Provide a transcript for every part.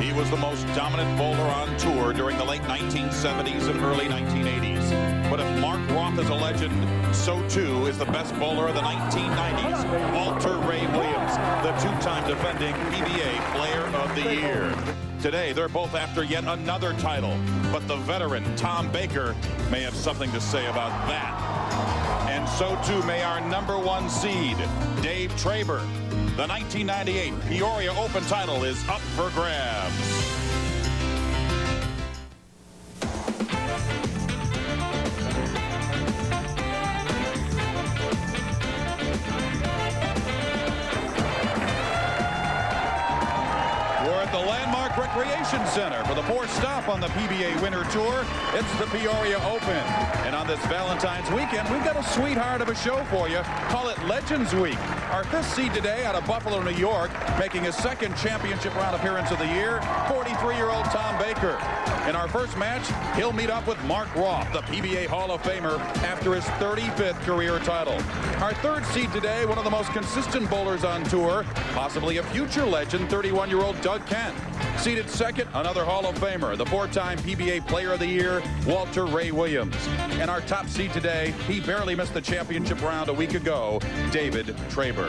He was the most dominant bowler on tour during the late 1970s and early 1980s. But if Mark Roth is a legend, so too is the best bowler of the 1990s, Walter Ray Williams, the two-time defending PBA Player of the Year. Today, they're both after yet another title, but the veteran Tom Baker may have something to say about that. And so too may our #1 seed, Dave Traber. The 1998 Peoria Open title is up for grabs. The Landmark Recreation Center for the fourth stop on the PBA Winter Tour. It's the Peoria Open. And on this Valentine's weekend, we've got a sweetheart of a show for you. Call it Legends Week. Our fifth seed today out of Buffalo, New York, making his second championship round appearance of the year, 43-year-old Tom Baker. In our first match, he'll meet up with Mark Roth, the PBA Hall of Famer, after his 35th career title. Our third seed today, one of the most consistent bowlers on tour, possibly a future legend, 31-year-old Doug Kent. Seated second, another Hall of Famer, the four-time PBA Player of the Year, Walter Ray Williams. And our top seed today, he barely missed the championship round a week ago, David Traber.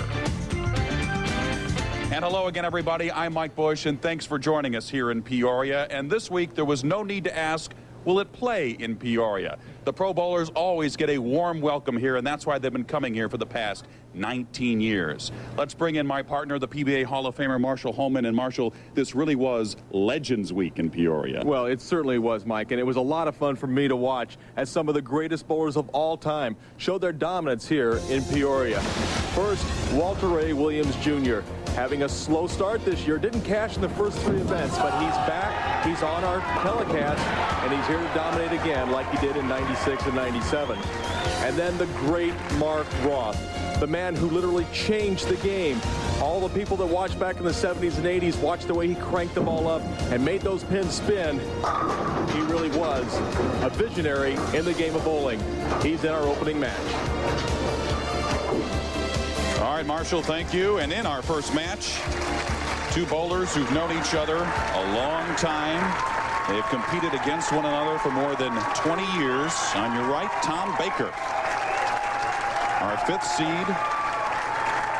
And hello again, everybody. I'm Mike Bush, and thanks for joining us here in Peoria. And this week, there was no need to ask, will it play in Peoria? The pro bowlers always get a warm welcome here, and that's why they've been coming here for the past 19 years. Let's bring in my partner, the PBA Hall of Famer, Marshall Holman. And Marshall, this really was Legends Week in Peoria. Well, it certainly was, Mike, and it was a lot of fun for me to watch as some of the greatest bowlers of all time showed their dominance here in Peoria. First, Walter Ray Williams Jr. having a slow start this year. Didn't cash in the first three events, but he's back. He's on our telecast, and he's here to dominate again like he did in 96 and 97. And then the great Mark Roth, the man who literally changed the game. All the people that watched back in the 70s and 80s watched the way he cranked them all up and made those pins spin. He really was a visionary in the game of bowling. He's in our opening match. All right, Marshall, thank you. And in our first match, two bowlers who've known each other a long time. They've competed against one another for more than 20 years. On your right, Tom Baker, our fifth seed,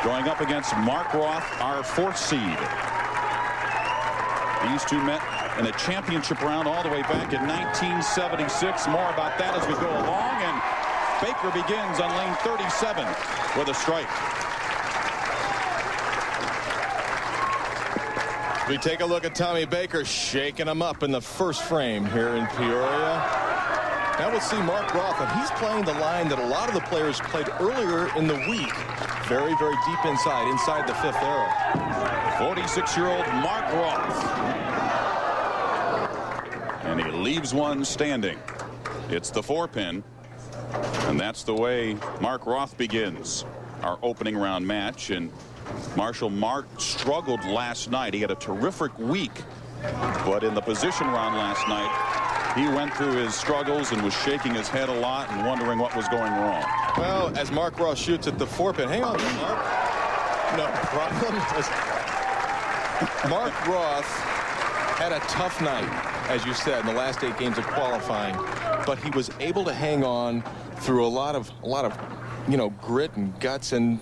going up against Mark Roth, our fourth seed. These two met in a championship round all the way back in 1976. More about that as we go along. And Baker begins on lane 37 with a strike. We take a look at Tommy Baker shaking him up in the first frame here in Peoria. Now we'll see Mark Roth, and he's playing the line that a lot of the players played earlier in the week. Very, very deep inside the fifth arrow. 46-year-old Mark Roth. And he leaves one standing. It's the 4-pin. And that's the way Mark Roth begins our opening round match. And Marshall, Mark struggled last night. He had a terrific week, but in the position round last night, he went through his struggles and was shaking his head a lot and wondering what was going wrong. Well, as Mark Roth shoots at the 4-pin, hang on, Mark. No problem. Mark Roth had a tough night, as you said, in the last 8 games of qualifying, but he was able to hang on through a lot of grit and guts, and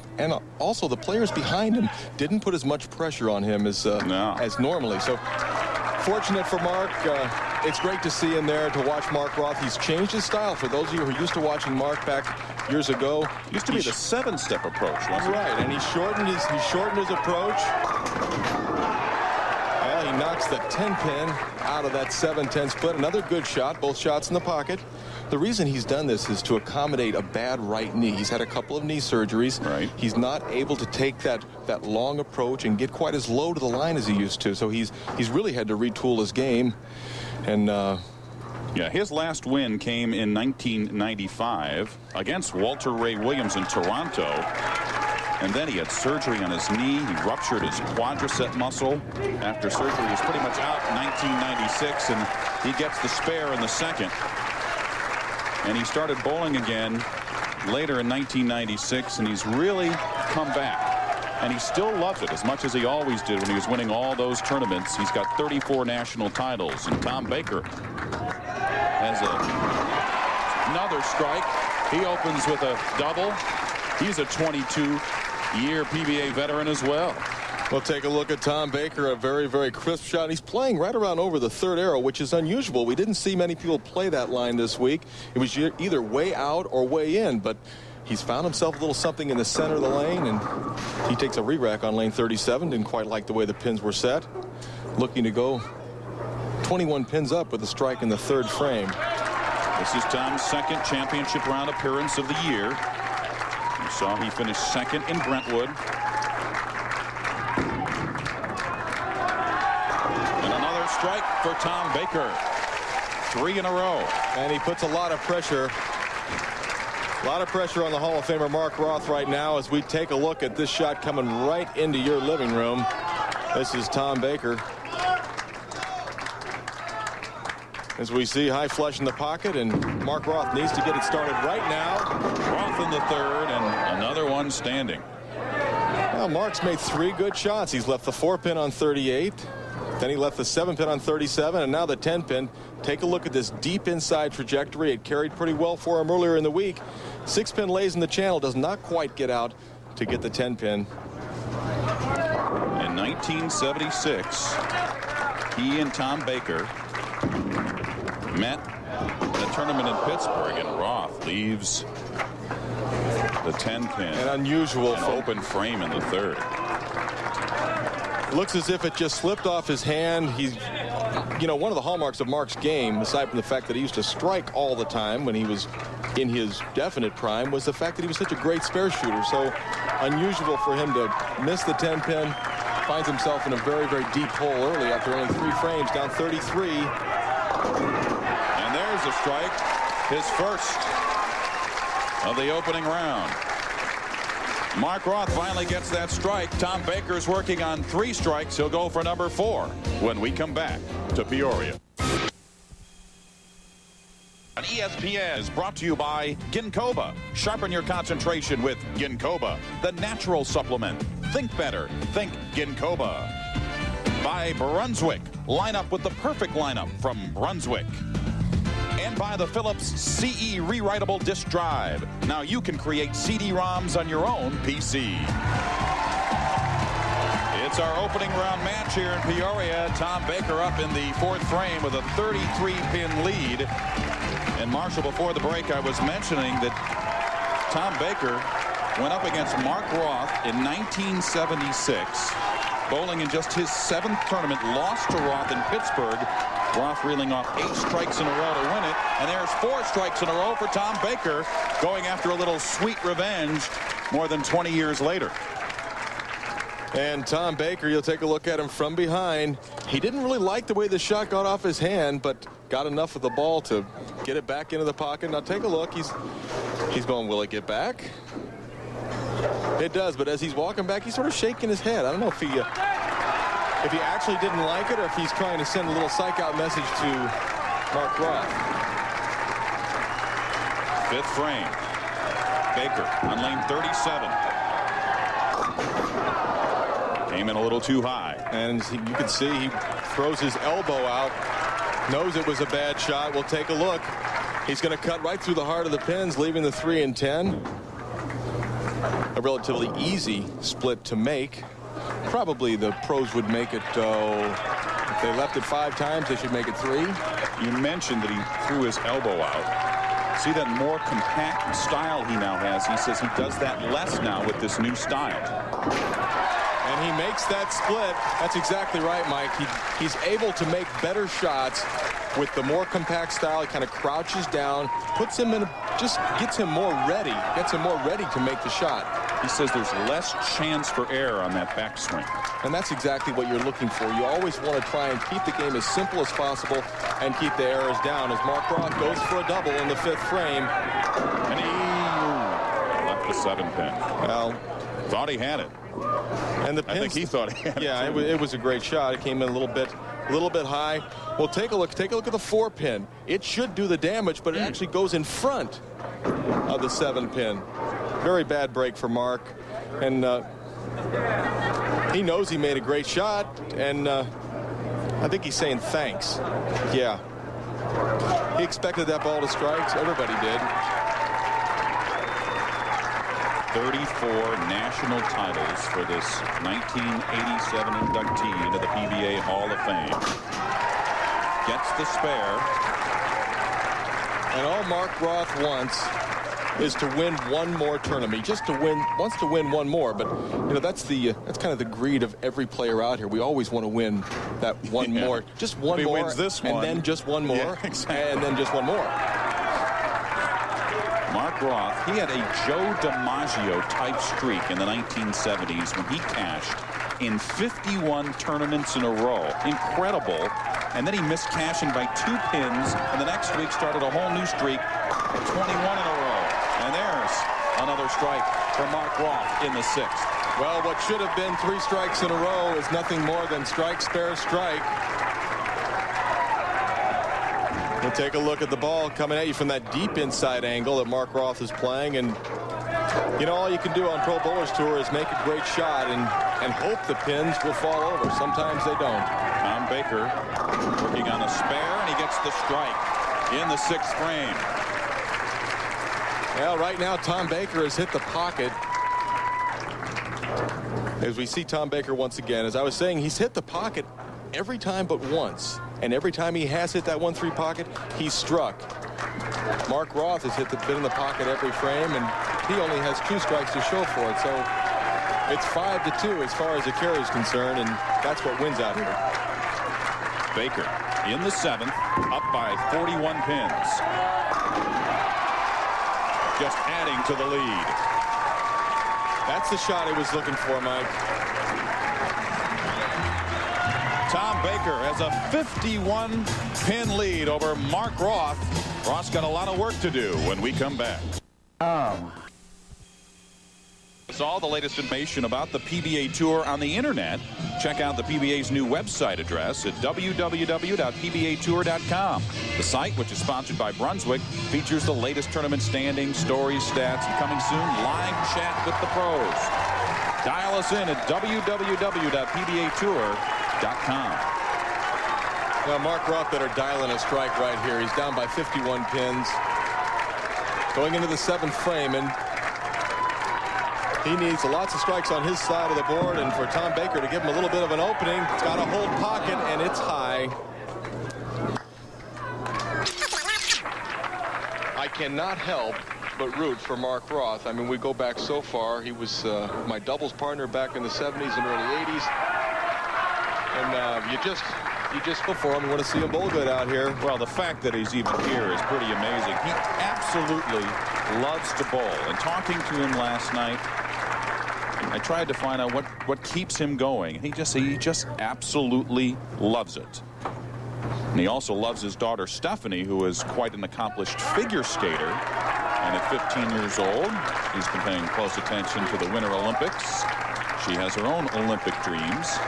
also the players behind him didn't put as much pressure on him as normally. So fortunate for Mark. It's great to see him there, to watch Mark Roth. He's changed his style. For those of you who are used to watching Mark back years ago, used to be the 7-step approach, wasn't it? Right, and he shortened his approach. Well, he knocks the 10-pin out of that 7-10 split. Another good shot, both shots in the pocket. The reason he's done this is to accommodate a bad right knee. He's had a couple of knee surgeries. Right. He's not able to take that long approach and get quite as low to the line as he used to. So he's really had to retool his game. And yeah, his last win came in 1995 against Walter Ray Williams in Toronto. And then he had surgery on his knee. He ruptured his quadricep muscle. After surgery, he's pretty much out in 1996, and he gets the spare in the second. And he started bowling again later in 1996, and he's really come back. And he still loves it as much as he always did when he was winning all those tournaments. He's got 34 national titles. And Tom Baker has another strike. He opens with a double. He's a 22-year PBA veteran as well. We'll take a look at Tom Baker, a very, very crisp shot. He's playing right around over the third arrow, which is unusual. We didn't see many people play that line this week. It was either way out or way in, but he's found himself a little something in the center of the lane, and he takes a re-rack on lane 37. Didn't quite like the way the pins were set. Looking to go 21 pins up with a strike in the third frame. This is Tom's second championship round appearance of the year. You saw he finished second in Brentwood. And another strike for Tom Baker. 3 in a row. And he puts a lot of pressure. A lot of pressure on the Hall of Famer Mark Roth right now as we take a look at this shot coming right into your living room. This is Tom Baker. As we see, high flush in the pocket, and Mark Roth needs to get it started right now. Roth in the third, and another one standing. Well, Mark's made 3 good shots. He's left the 4-pin on 38. Then he left the 7-pin on 37, and now the 10-pin. Take a look at this deep inside trajectory. It carried pretty well for him earlier in the week. 6-pin lays in the channel, does not quite get out to get the 10-pin. In 1976, he and Tom Baker met in a tournament in Pittsburgh, and Roth leaves the 10-pin. An unusual open frame in the third. Looks as if it just slipped off his hand. He's, you know, one of the hallmarks of Mark's game, aside from the fact that he used to strike all the time when he was in his definite prime, was the fact that he was such a great spare shooter. So unusual for him to miss the 10-pin. Finds himself in a very, very deep hole early after only 3 frames, down 33. And there's a strike, his first of the opening round. Mark Roth finally gets that strike. Tom Baker's working on 3 strikes. He'll go for number 4 when we come back to Peoria. ESPN is brought to you by Ginkgoba. Sharpen your concentration with Ginkgoba, the natural supplement. Think better. Think Ginkgoba. By Brunswick. Line up with the perfect lineup from Brunswick. And by the Philips CE rewritable disk drive. Now you can create CD-ROMs on your own PC. It's our opening round match here in Peoria. Tom Baker up in the 4th frame with a 33-pin lead. And Marshall, before the break, I was mentioning that Tom Baker went up against Mark Roth in 1976. Bowling in just his 7th tournament, lost to Roth in Pittsburgh. Roth reeling off 8 strikes in a row to win it. And there's 4 strikes in a row for Tom Baker, going after a little sweet revenge more than 20 years later. And Tom Baker, you'll take a look at him from behind. He didn't really like the way the shot got off his hand, but got enough of the ball to get it back into the pocket. Now take a look. He's going, will it get back? It does, but as he's walking back, he's sort of shaking his head. I don't know if he actually didn't like it or if he's trying to send a little psych-out message to Mark Roth. 5th frame. Baker on lane 37. Came in a little too high. And you can see he throws his elbow out. Knows it was a bad shot. We'll take a look. He's going to cut right through the heart of the pins, leaving the 3 and 10. A relatively easy split to make. Probably the pros would make it, if they left it 5 times, they should make it 3. You mentioned that he threw his elbow out. See that more compact style he now has. He says he does that less now with this new style. And he makes that split. That's exactly right, Mike. He's able to make better shots with the more compact style. He kind of crouches down, puts him in, just gets him more ready, to make the shot. He says there's less chance for error on that backswing. And that's exactly what you're looking for. You always want to try and keep the game as simple as possible and keep the errors down. As Mark Roth goes for a double in the 5th frame. And he left the 7-pin. Well, thought he had it. And the pins, I think he thought he had it. Yeah, it was a great shot. It came in a little bit high. Well, take a look at the 4-pin. It should do the damage, but it actually goes in front of the 7-pin. Very bad break for Mark. And He knows he made a great shot, and I think he's saying thanks. Yeah. He expected that ball to strike. Everybody did. 34 national titles for this 1987 inductee into the PBA Hall of Fame. Gets the spare. And all Mark Roth wants is to win one more tournament. He just wants to win one more. But you know, that's kind of the greed of every player out here. We always want to win that one more, just one if more, he wins this one, and then just one more, yeah, exactly. and then just one more. Mark Roth, he had a Joe DiMaggio type streak in the 1970s when he cashed in 51 tournaments in a row. Incredible. And then he missed cashing by 2 pins, and the next week started a whole new streak, 21 in a row. And there's another strike for Mark Roth in the 6th. Well, what should have been 3 strikes in a row is nothing more than strike, spare, strike. We'll take a look at the ball coming at you from that deep inside angle that Mark Roth is playing. And, you know, all you can do on Pro Bowlers Tour is make a great shot and hope the pins will fall over. Sometimes they don't. Tom Baker working on a spare, and he gets the strike in the 6th frame. Well, right now, Tom Baker has hit the pocket. As we see Tom Baker once again, as I was saying, he's hit the pocket every time but once. And every time he has hit that 1-3 pocket, he's struck. Mark Roth has been in the pocket every frame, and he only has 2 strikes to show for it. So it's 5-2 as far as the carry is concerned, and that's what wins out here. Baker in the 7th, up by 41 pins. Just adding to the lead. That's the shot he was looking for, Mike. Tom Baker has a 51-pin lead over Mark Roth. Roth's got a lot of work to do when we come back. It's all the latest information about the PBA Tour on the internet. Check out the PBA's new website address at www.pbatour.com. The site, which is sponsored by Brunswick, features the latest tournament standings, stories, stats, and coming soon, live chat with the pros. Dial us in at www.pbatour.com. Now, Mark Roth better dial in a strike right here. He's down by 51 pins. Going into the 7th frame, and he needs lots of strikes on his side of the board, and for Tom Baker to give him a little bit of an opening. It's got a hold pocket, and it's high. I cannot help but root for Mark Roth. I mean, we go back so far. He was my doubles partner back in the 70s and early 80s. And you just go for him. You want to see him bowl good out here. Well, the fact that he's even here is pretty amazing. He absolutely loves to bowl. And talking to him last night, I tried to find out what keeps him going. He just absolutely loves it. And he also loves his daughter Stephanie, who is quite an accomplished figure skater. And at 15 years old, he's been paying close attention to the Winter Olympics. She has her own Olympic dreams.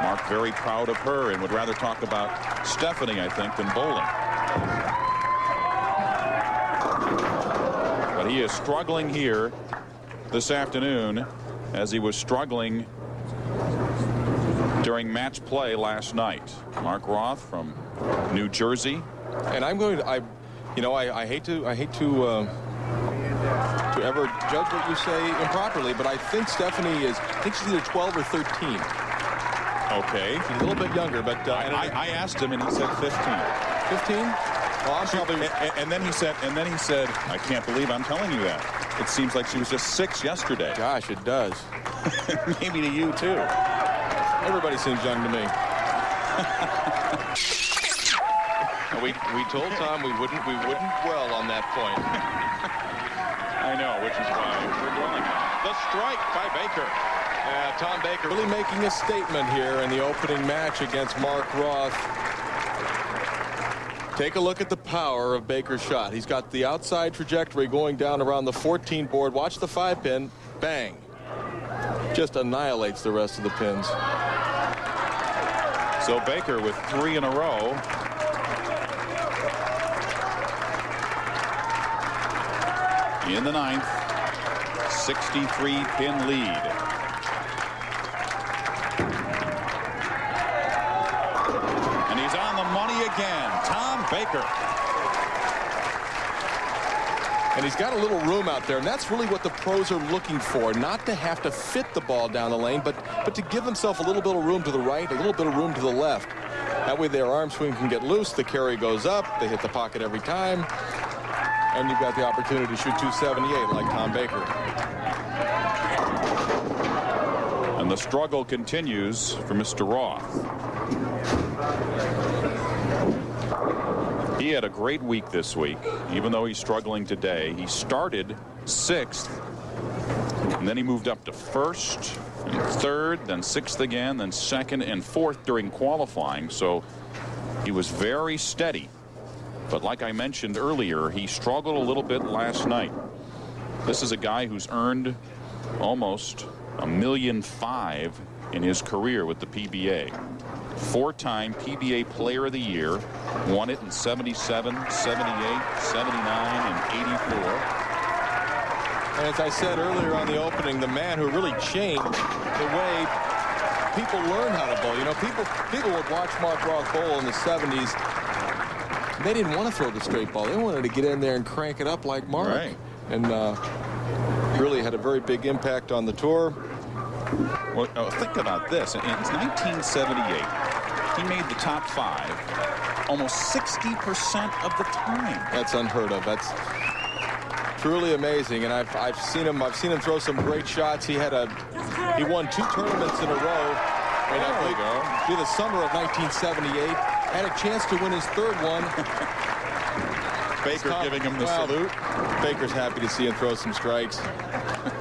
Mark very proud of her and would rather talk about Stephanie, I think, than bowling. But he is struggling here this afternoon, as he was struggling during match play last night. Mark Roth from New Jersey. And I'm going to, I hate to ever judge what you say improperly, but I think Stephanie I think she's either 12 or 13. Okay. She's a little bit younger, but I asked him and he said 15. 15? Well, I'm probably. And then he said, I can't believe I'm telling you that. It seems like she was just 6 yesterday. Gosh, it does. Maybe to you too. Everybody seems young to me. We told Tom we wouldn't dwell on that point. I know, which is why we're dwelling on it. The strike by Baker. Tom Baker really making a statement here in the opening match against Mark Roth. Take a look at the power of Baker's shot. He's got the outside trajectory going down around the 14 board. Watch the 5-pin. Bang. Just annihilates the rest of the pins. So Baker with 3 in a row. In the 9th, 63-pin lead. again. Tom Baker. And he's got a little room out there, and that's really what the pros are looking for. Not to have to fit the ball down the lane, but to give himself a little bit of room to the right, a little bit of room to the left. That way their arm swing can get loose, the carry goes up, they hit the pocket every time, and you've got the opportunity to shoot 278 like Tom Baker. And the struggle continues for Mr. Roth. He had a great week this week, even though he's struggling today. He started 6th, and then he moved up to 1st, and 3rd, then 6th again, then 2nd and 4th during qualifying. So he was very steady. But like I mentioned earlier, he struggled a little bit last night. This is a guy who's earned almost $1.5 million in his career with the PBA. 4-time PBA Player of the Year, won it in 77, 78, 79, and 84. And as I said earlier on the opening, the man who really changed the way people learn how to bowl. You know, people would watch Mark Roth bowl in the 70s. They didn't want to throw the straight ball. They wanted to get in there and crank it up like Mark. Right. And really had a very big impact on the tour. Well, think about this. In 1978, he made the top 5 almost 60% of the time. That's unheard of. That's truly amazing. And I've seen him throw some great shots. He won 2 tournaments in a row. And there we go. Through the summer of 1978, had a chance to win his 3rd one. Baker giving him the salute. Baker's happy to see him throw some strikes.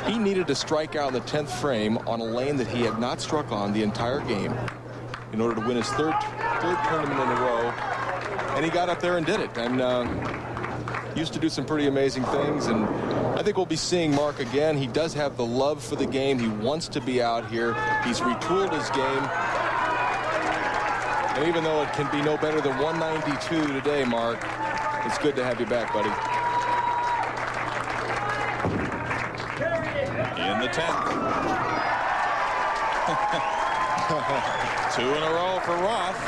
He needed to strike out in the 10th frame on a lane that he had not struck on the entire game in order to win his third tournament in a row. And he got up there and did it. And used to do some pretty amazing things. And I think we'll be seeing Mark again. He does have the love for the game. He wants to be out here. He's retooled his game. And even though it can be no better than 192 today, Mark, it's good to have you back, buddy. In the 10th. 2 in a row for Roth.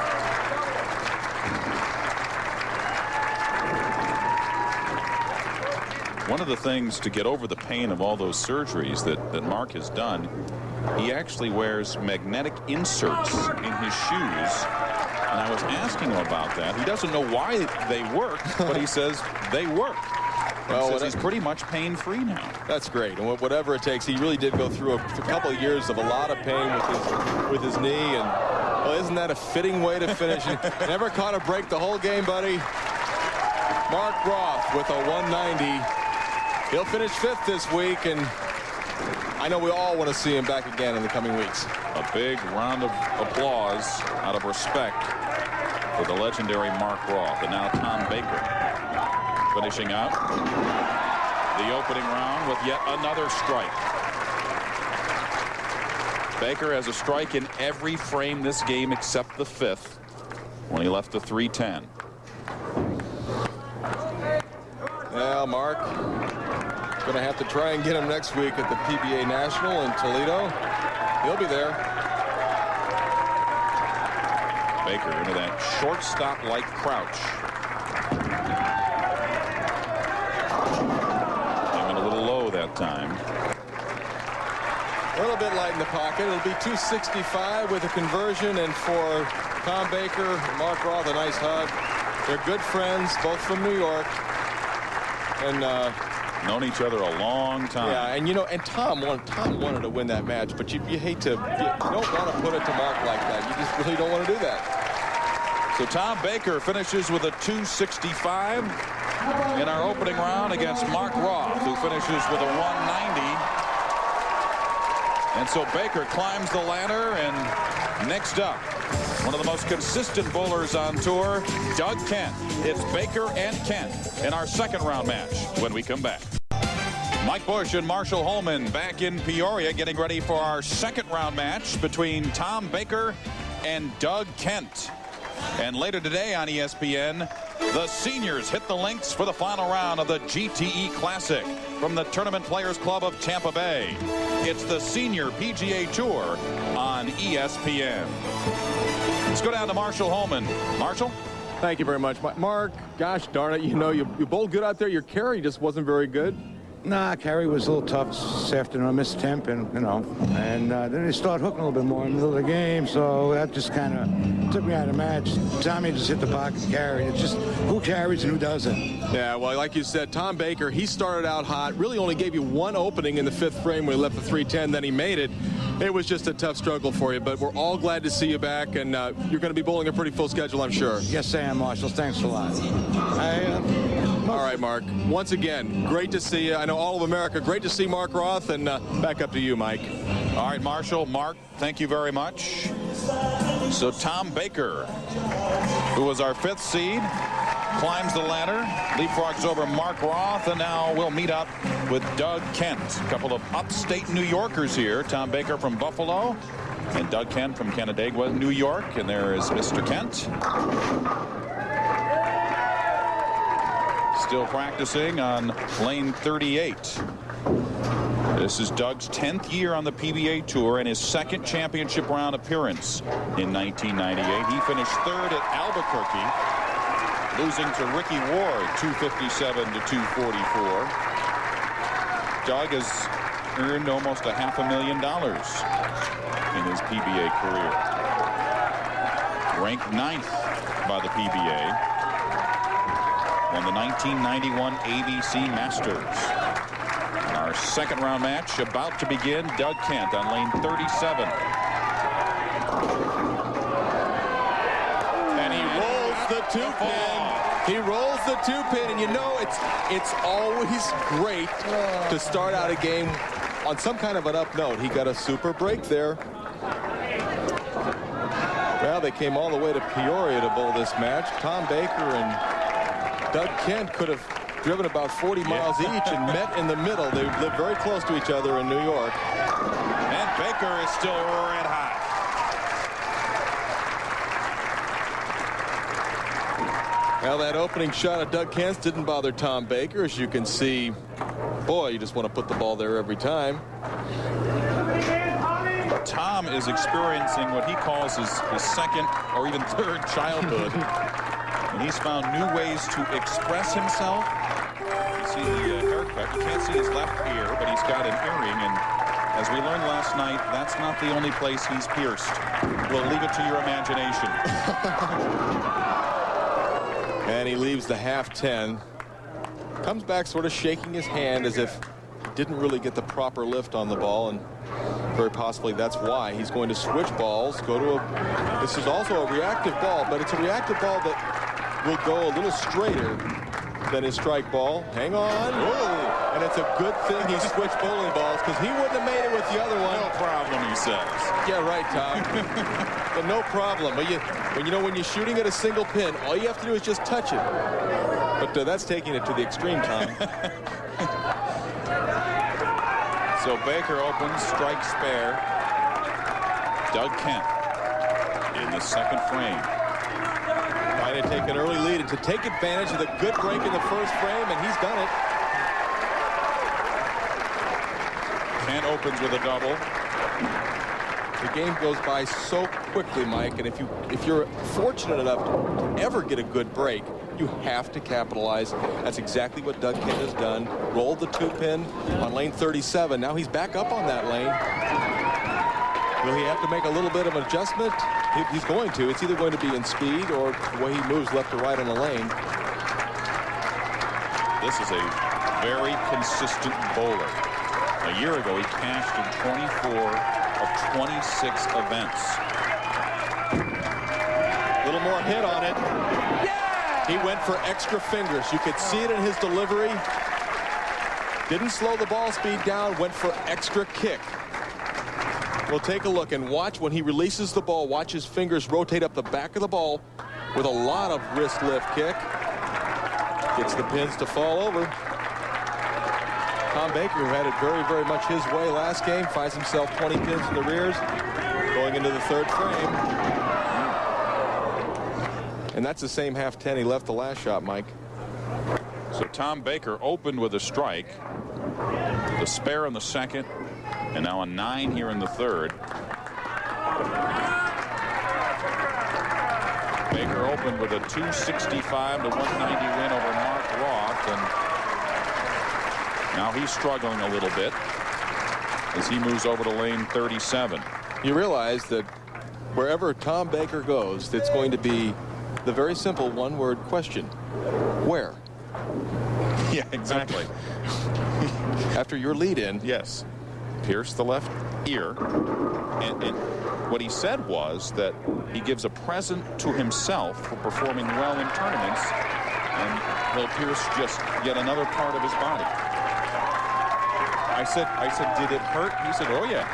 One of the things to get over the pain of all those surgeries that Mark has done, he actually wears magnetic inserts in his shoes. And I was asking him about that. He doesn't know why they work, but he says they work. Well, he says he's pretty much pain-free now. That's great. And whatever it takes, he really did go through a couple of years of a lot of pain with his knee. And well, isn't that a fitting way to finish? Never caught a break the whole game, buddy. Mark Roth with a 190. He'll finish 5th this week, and I know we all want to see him back again in the coming weeks. A big round of applause out of respect for the legendary Mark Roth. And now Tom Baker finishing out the opening round with yet another strike. Baker has a strike in every frame this game except the 5th when he left the 310. Well, Mark, going to have to try and get him next week at the PBA National in Toledo. He'll be there. Baker into that shortstop-like crouch. Came in a little low that time. A little bit light in the pocket. It'll be 265 with a conversion, and for Tom Baker and Mark Roth, a nice hug. They're good friends, both from New York. And known each other a long time. Yeah, and you know, and Tom wanted to win that match, but you hate to, you don't want to put it to Mark like that. You just really don't want to do that. So Tom Baker finishes with a 265 in our opening round against Mark Roth, who finishes with a 190. And so Baker climbs the ladder, and next up, one of the most consistent bowlers on tour, Doug Kent. It's Baker and Kent in our 2nd round match when we come back. Mike Bush and Marshall Holman back in Peoria getting ready for our 2nd round match between Tom Baker and Doug Kent. And later today on ESPN, the seniors hit the links for the final round of the GTE Classic from the Tournament Players Club of Tampa Bay. It's the Senior PGA Tour on ESPN. Let's go down to Marshall Holman. Marshall? Thank you very much, Mark. Gosh darn it, you know, you bowled good out there. Your carry just wasn't very good. Nah, carry was a little tough this afternoon. I missed temp, and then they start hooking a little bit more in the middle of the game, so that just kind of took me out of the match. Tommy just hit the pocket and carried. It's just who carries and who doesn't. Yeah, well, like you said, Tom Baker, he started out hot, really only gave you one opening in the 5th frame when he left the 310, then he made it. It was just a tough struggle for you, but we're all glad to see you back, and you're going to be bowling a pretty full schedule, I'm sure. Yes, I am, Marshall. Thanks a lot. All right, Mark. Once again, great to see you. I know all of America, great to see Mark Roth, and back up to you, Mike. All right, Marshall, Mark, thank you very much. So Tom Baker, who was our 5th seed, climbs the ladder, leapfrogs over Mark Roth, and now we'll meet up with Doug Kent. A couple of upstate New Yorkers here. Tom Baker from Buffalo and Doug Kent from Canandaigua, New York. And there is Mr. Kent. Still practicing on lane 38. This is Doug's 10th year on the PBA Tour and his 2nd championship round appearance in 1998. He finished 3rd at Albuquerque, losing to Ricky Ward, 257 to 244. Doug has earned almost $500,000 in his PBA career. Ranked 9th by the PBA. Won the 1991 ABC Masters. Our 2nd round match about to begin. Doug Kent on lane 37. And he rolls the 2-pin. He rolls the 2-pin, and you know it's always great to start out a game on some kind of an up note. He got a super break there. Well, they came all the way to Peoria to bowl this match. Tom Baker and Doug Kent could have driven about 40 miles each and met in the middle. They lived very close to each other in New York. And Baker is still red hot. Well, that opening shot of Doug Kent's didn't bother Tom Baker. As you can see, boy, you just want to put the ball there every time. Tom is experiencing what he calls his 2nd or even 3rd childhood. And he's found new ways to express himself. You see the haircut. You can't see his left ear, but he's got an earring. And as we learned last night, that's not the only place he's pierced. We'll leave it to your imagination. And he leaves the half 10. Comes back sort of shaking his hand as if he didn't really get the proper lift on the ball, and very possibly that's why he's going to switch balls. This is also a reactive ball, but it's a reactive ball that will go a little straighter than his strike ball. Hang on. Whoa. And it's a good thing he switched bowling balls, because he wouldn't have made it with the other one. No problem, he says. Yeah, right, Tom. But no problem. When you're shooting at a single pin, all you have to do is just touch it. But that's taking it to the extreme, Tom. So Baker opens, strike spare. Doug Kent in the 2nd frame. Trying to take an early lead and to take advantage of the good break in the 1st frame, and he's done it. Kent opens with a double. The game goes by so quickly, Mike, and if you're fortunate enough to ever get a good break, you have to capitalize. That's exactly what Doug Kent has done. Rolled the 2-pin on lane 37. Now he's back up on that lane. Will he have to make a little bit of an adjustment? He's going to. It's either going to be in speed or the way he moves left to right on the lane. This is a very consistent bowler. A year ago, he cashed in 24 of 26 events. A little more hit on it. Yeah! He went for extra fingers. You could see it in his delivery. Didn't slow the ball speed down, went for extra kick. We'll take a look and watch when he releases the ball. Watch his fingers rotate up the back of the ball with a lot of wrist lift kick. Gets the pins to fall over. Tom Baker, who had it very, very much his way last game, finds himself 20 pins in the rears going into the 3rd frame. And that's the same half 10 he left the last shot, Mike. So Tom Baker opened with a strike, the spare in the 2nd, and now a 9 here in the 3rd. Baker opened with a 265 to 190 win over Mark Roth, and now he's struggling a little bit as he moves over to lane 37. You realize that wherever Tom Baker goes, it's going to be the very simple one-word question: where? Yeah, exactly. After your lead-in. Yes. Pierce the left ear. And what he said was that he gives a present to himself for performing well in tournaments, and he'll pierce just yet another part of his body. I said, did it hurt? He said, oh yeah.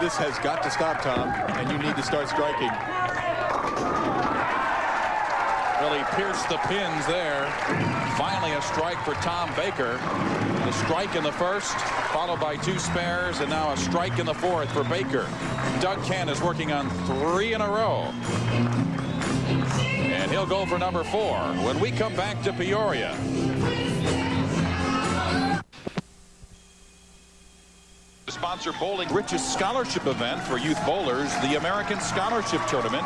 This has got to stop, Tom, and you need to start striking. Well, he pierced the pins there. Finally a strike for Tom Baker. The strike in the first, followed by 2 spares, and now a strike in the fourth for Baker. Doug Kent is working on 3 in a row. And he'll go for number 4 when we come back to Peoria. Sponsor Bowling Rich's scholarship event for youth bowlers, the American Scholarship Tournament.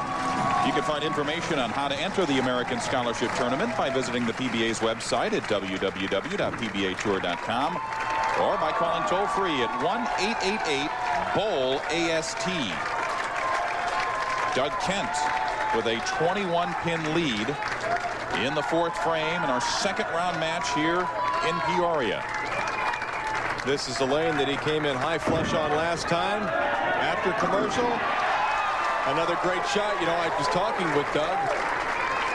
You can find information on how to enter the American Scholarship Tournament by visiting the PBA's website at www.pbatour.com or by calling toll-free at 1-888-BOWL-AST. Doug Kent with a 21-pin lead in the 4th frame in our second-round match here in Peoria. This is the lane that he came in high flush on last time. After commercial, another great shot. You know, I was talking with Doug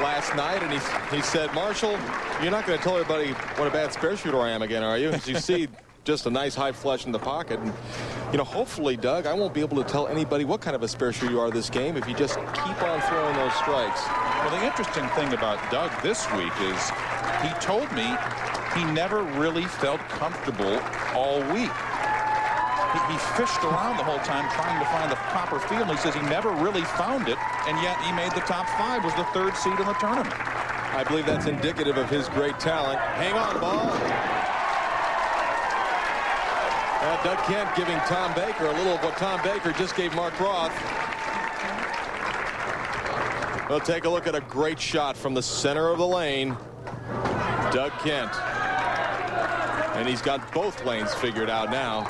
last night, and he said, Marshall, you're not going to tell everybody what a bad spare shooter I am again, are you? As you see, just a nice high flush in the pocket. And, you know, hopefully, Doug, I won't be able to tell anybody what kind of a spare shooter you are this game if you just keep on throwing those strikes. Well, the interesting thing about Doug this week is he told me he never really felt comfortable all week. He fished around the whole time trying to find the proper feel, and he says he never really found it, and yet he made the top 5, was the 3rd seed in the tournament. I believe that's indicative of his great talent. Hang on, ball. Doug Kent giving Tom Baker a little of what Tom Baker just gave Mark Roth. We'll take a look at a great shot from the center of the lane. Doug Kent. And he's got both lanes figured out now.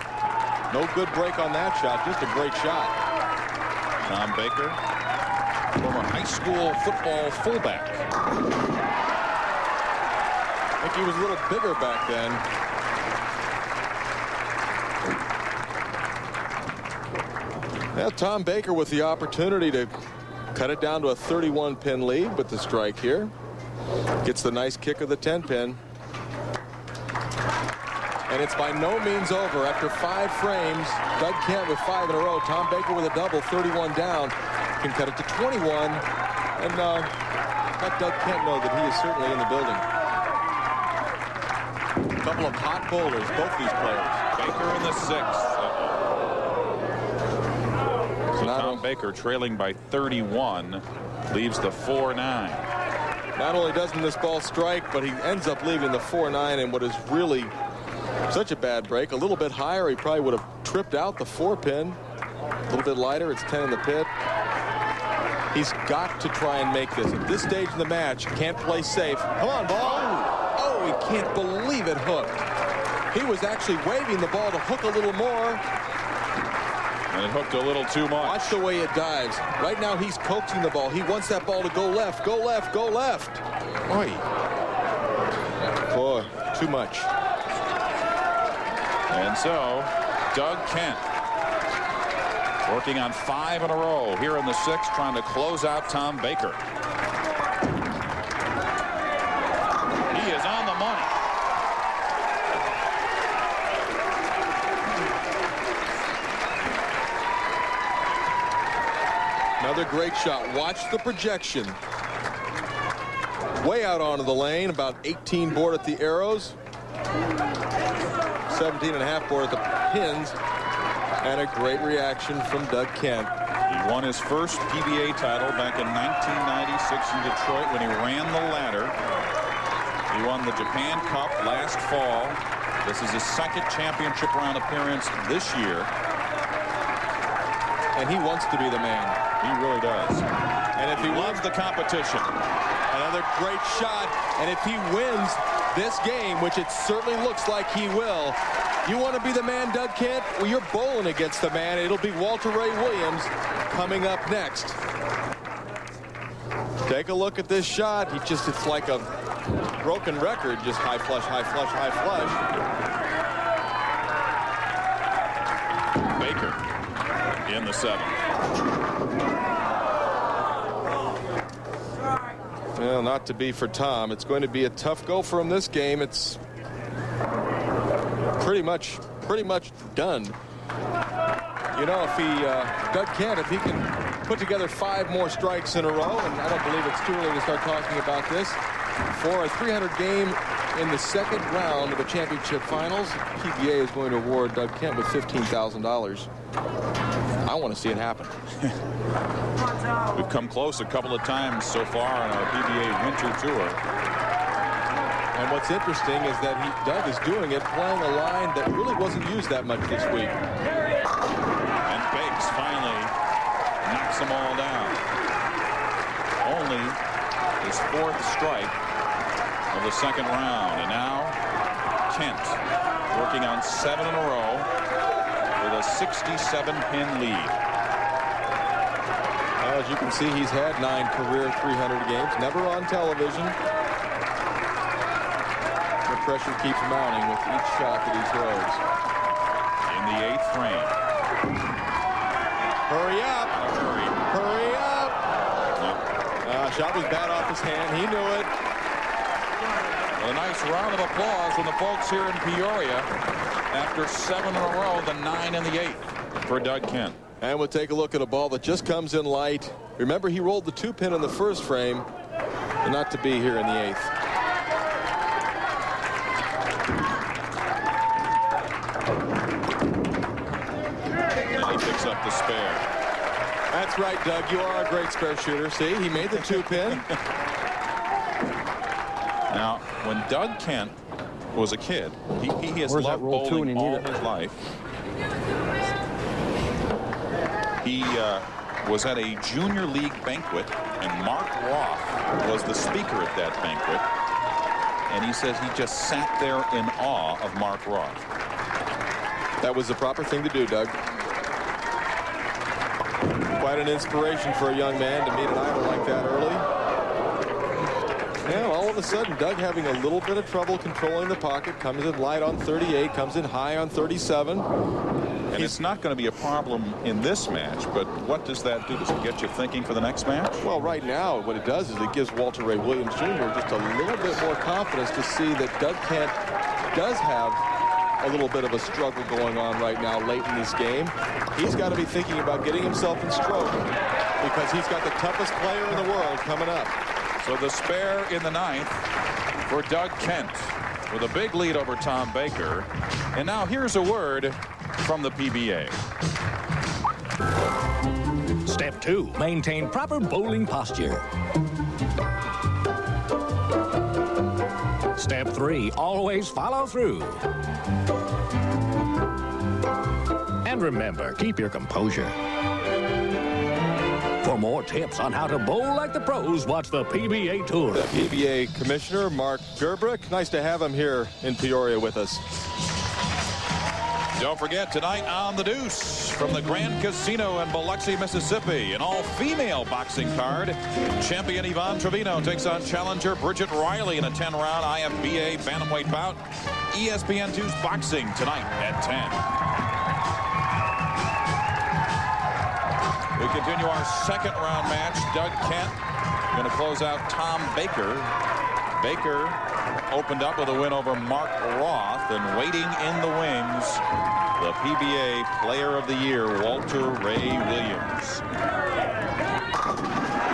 No good break on that shot, just a great shot. Tom Baker, former high school football fullback. I think he was a little bigger back then. Now Tom Baker with the opportunity to cut it down to a 31-pin lead with the strike here. Gets the nice kick of the 10-pin. And it's by no means over. After 5 frames, Doug Kent with 5 in a row. Tom Baker with a double, 31 down. Can cut it to 21. And let Doug Kent know that he is certainly in the building. A couple of hot bowlers, both these players. Baker in the 6th. So Tom Baker trailing by 31 leaves the 4-9. Not only doesn't this ball strike, but he ends up leaving the 4-9 in what is really such a bad break. A little bit higher, he probably would have tripped out the 4-pin. A little bit lighter, it's 10 in the pit. He's got to try and make this. At this stage in the match, can't play safe. Come on, ball. Oh, he can't believe it hooked. He was actually waving the ball to hook a little more. And it hooked a little too much. Watch the way it dives. Right now, he's coaxing the ball. He wants that ball to go left, go left, go left. Boy. Boy, too much. And so, Doug Kent working on 5 in a row here in the 6th, trying to close out Tom Baker. He is on the money. Another great shot. Watch the projection. Way out onto the lane, about 18 board at the arrows. 17.5 board at the pins, and a great reaction from Doug Kent. He won his first PBA title back in 1996 in Detroit when he ran the ladder. He won the Japan Cup last fall. This is his 2nd championship round appearance this year. And he wants to be the man. He really does. And if he loves the competition. Another great shot. And if he wins this game, which it certainly looks like he will, you want to be the man, Doug Kent? Well, you're bowling against the man. It'll be Walter Ray Williams coming up next. Take a look at this shot. It's like a broken record. Just high flush, high flush, high flush. Baker in the 7th. Well, not to be for Tom. It's going to be a tough go for him this game. It's pretty much done. You know, if Doug Kent, if he can put together 5 more strikes in a row, and I don't believe it's too early to start talking about this, for a 300 game in the 2nd round of the championship finals, PBA is going to award Doug Kent with $15,000. I want to see it happen. We've come close a couple of times so far on our PBA Winter Tour. And what's interesting is that Doug is doing it playing a line that really wasn't used that much this week. And Bakes finally knocks them all down. Only his 4th strike of the 2nd round. And now Kent working on 7 in a row with a 67-pin lead. Well, as you can see, he's had 9 career 300 games, never on television. The pressure keeps mounting with each shot that he throws. In the 8th frame. Hurry up! Hurry. Hurry up! Shot was bad off his hand. He knew it. A nice round of applause from the folks here in Peoria after 7 in a row, the 9 and the 8 for Doug Kent. And we'll take a look at a ball that just comes in light. Remember, he rolled the 2-pin in the 1st frame, and not to be here in the 8th. And he picks up the spare. That's right, Doug. You are a great spare shooter. See, he made the 2-pin. Now, when Doug Kent was a kid, he has loved bowling all his life. He was at a junior league banquet, and Mark Roth was the speaker at that banquet. And he says he just sat there in awe of Mark Roth. That was the proper thing to do, Doug. Quite an inspiration for a young man to meet an idol like that early. And all of a sudden, Doug having a little bit of trouble controlling the pocket. Comes in light on 38, comes in high on 37. And it's not going to be a problem in this match, but what does that do? Does it get you thinking for the next match? Well, right now, what it does is it gives Walter Ray Williams Jr. just a little bit more confidence to see that Doug Kent does have a little bit of a struggle going on right now late in this game. He's got to be thinking about getting himself in stroke because he's got the toughest player in the world coming up. So the spare in the 9th for Doug Kent with a big lead over Tom Baker. And now here's a word from the PBA. Step 2, maintain proper bowling posture. Step 3, always follow through. And remember, keep your composure. For more tips on how to bowl like the pros, watch the PBA Tour. The PBA Commissioner, Mark Gerbrick. Nice to have him here in Peoria with us. Don't forget, tonight on The Deuce from the Grand Casino in Biloxi, Mississippi, an all-female boxing card. Champion Yvonne Trevino takes on challenger Bridget Riley in a 10-round IFBA bantamweight bout. ESPN2's boxing tonight at 10. We continue our 2nd round match. Doug Kent going to close out Tom Baker. Baker opened up with a win over Mark Roth, and waiting in the wings, the PBA Player of the Year, Walter Ray Williams.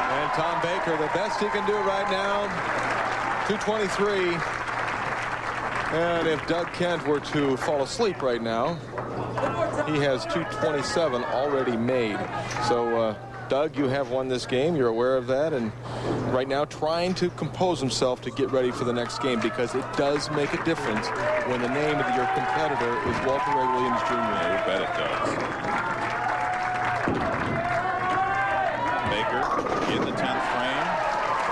And Tom Baker, the best he can do right now, 223. And if Doug Kent were to fall asleep right now, he has 227 already made. So, Doug, you have won this game. You're aware of that. And right now trying to compose himself to get ready for the next game, because it does make a difference when the name of your competitor is Walter Ray Williams Jr. You bet it does. Baker in the 10th frame.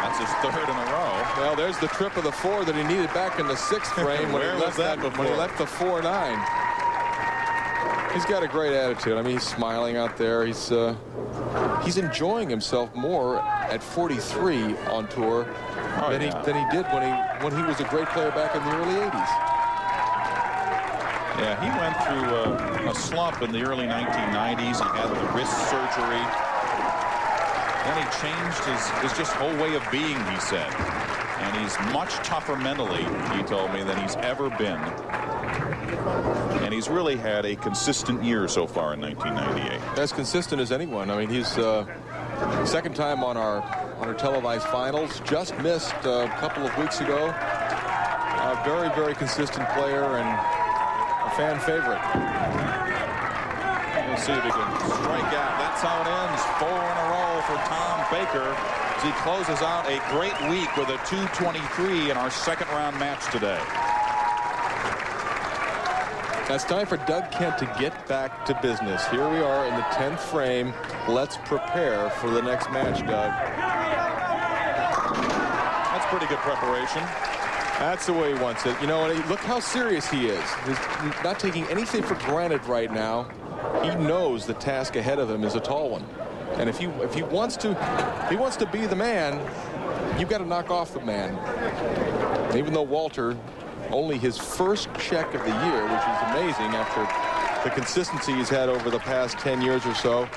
That's his third in a row. Well, there's the trip of the 4 that he needed back in the 6th frame when, he left the 4-9. He's got a great attitude. I mean, he's smiling out there. He's enjoying himself more at 43 on tour than he did when he was a great player back in the early 80s. Yeah, he went through a slump in the early 1990s. He had the wrist surgery. Then he changed his just whole way of being, he said. And he's much tougher mentally, he told me, than he's ever been. And he's really had a consistent year so far in 1998. As consistent as anyone. I mean, he's second time on our televised finals. Just missed a couple of weeks ago. A very, very consistent player and a fan favorite. We'll see if he can strike out. That's how it ends. 4 in a row for Tom Baker as he closes out a great week with a 223 in our second round match today. Now it's time for Doug Kent to get back to business. Here we are in the 10th frame. Let's prepare for the next match, Doug. That's pretty good preparation. That's the way he wants it. You know, look how serious he is. He's not taking anything for granted right now. He knows the task ahead of him is a tall one. And if he wants to be the man, you've got to knock off the man. Even though Walter, only his first check of the year, which is amazing after the consistency he's had over the past 10 years or so,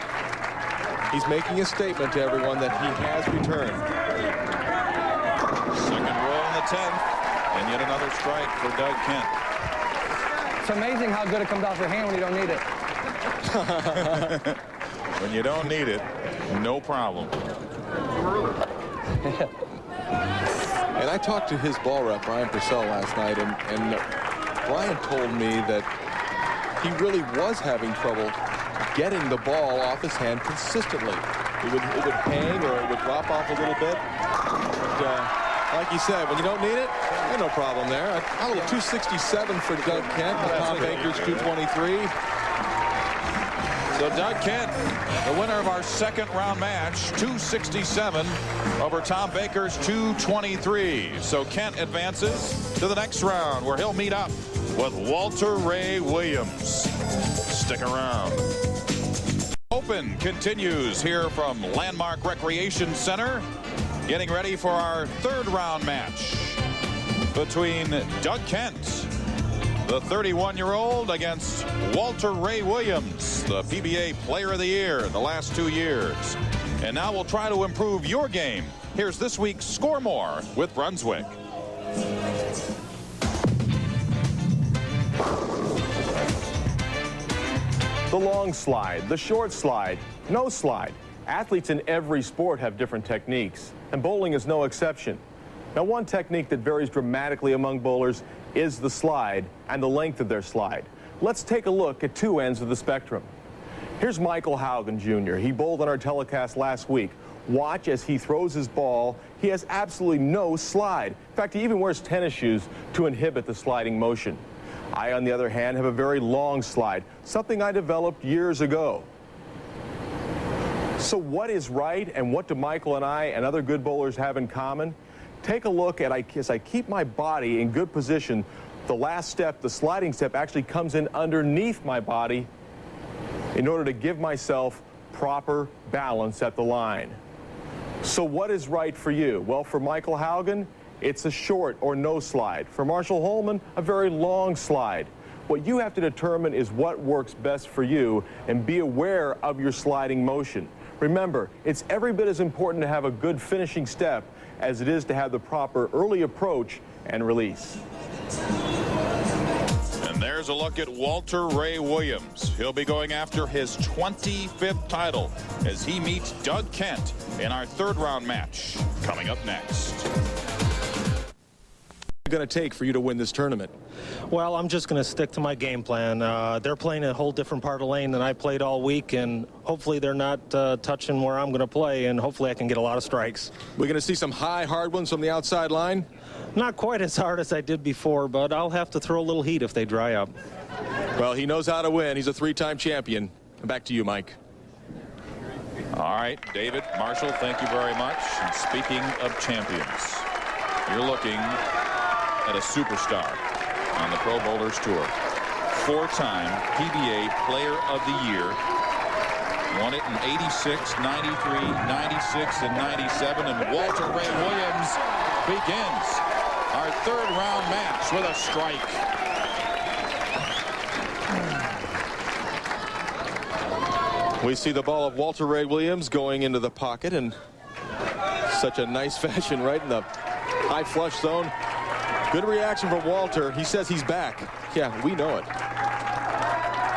he's making a statement to everyone that he has returned. Second roll in the 10th, and yet another strike for Doug Kent. It's amazing how good it comes off your hand when you don't need it. When you don't need it, no problem. And I talked to his ball rep, Brian Purcell, last night, and Brian told me that he really was having trouble getting the ball off his hand consistently. It would hang or it would drop off a little bit. But, like you said, when you don't need it, there's no problem there. A little 267 for Doug Kent, Tom Baker's 223. So Doug Kent, the winner of our second round match, 267 over Tom Baker's 223. So Kent advances to the next round where he'll meet up with Walter Ray Williams. Stick around. Open continues here from Landmark Recreation Center. Getting ready for our third round match between Doug Kent, the 31-year-old, against Walter Ray Williams, the PBA Player of the Year the last 2 years. And now we'll try to improve your game. Here's this week's Score More with Brunswick. The long slide, the short slide, no slide. Athletes in every sport have different techniques, and bowling is no exception. Now, one technique that varies dramatically among bowlers is the slide and the length of their slide. Let's take a look at two ends of the spectrum. Here's Michael Haugen Jr. He bowled on our telecast last week. Watch as he throws his ball. He has absolutely no slide. In fact, he even wears tennis shoes to inhibit the sliding motion. I, on the other hand, have a very long slide, something I developed years ago. So what is right, and what do Michael and I and other good bowlers have in common? Take a look at, as I keep my body in good position, the last step, the sliding step, actually comes in underneath my body in order to give myself proper balance at the line. So what is right for you? Well, for Michael Haugen, it's a short or no slide. For Marshall Holman, a very long slide. What you have to determine is what works best for you, and be aware of your sliding motion. Remember, it's every bit as important to have a good finishing step as it is to have the proper early approach and release. And there's a look at Walter Ray Williams. He'll be going after his 25th title as he meets Doug Kent in our third round match coming up next. Going to take for you to win this tournament? Well, I'm just going to stick to my game plan. They're playing a whole different part of the lane than I played all week, and hopefully they're not touching where I'm going to play, and hopefully I can get a lot of strikes. We're going to see some high, hard ones from the outside line? Not quite as hard as I did before, but I'll have to throw a little heat if they dry up. Well, he knows how to win. He's a three-time champion. Back to you, Mike. All right, David, Marshall, thank you very much. And speaking of champions, you're looking at a superstar on the Pro Bowlers Tour. 4-time PBA Player of the Year. Won it in 86, 93, 96, and 97. And Walter Ray Williams begins our third-round match with a strike. We see the ball of Walter Ray Williams going into the pocket in such a nice fashion, right in the high flush zone. Good reaction from Walter. He says he's back. Yeah, we know it.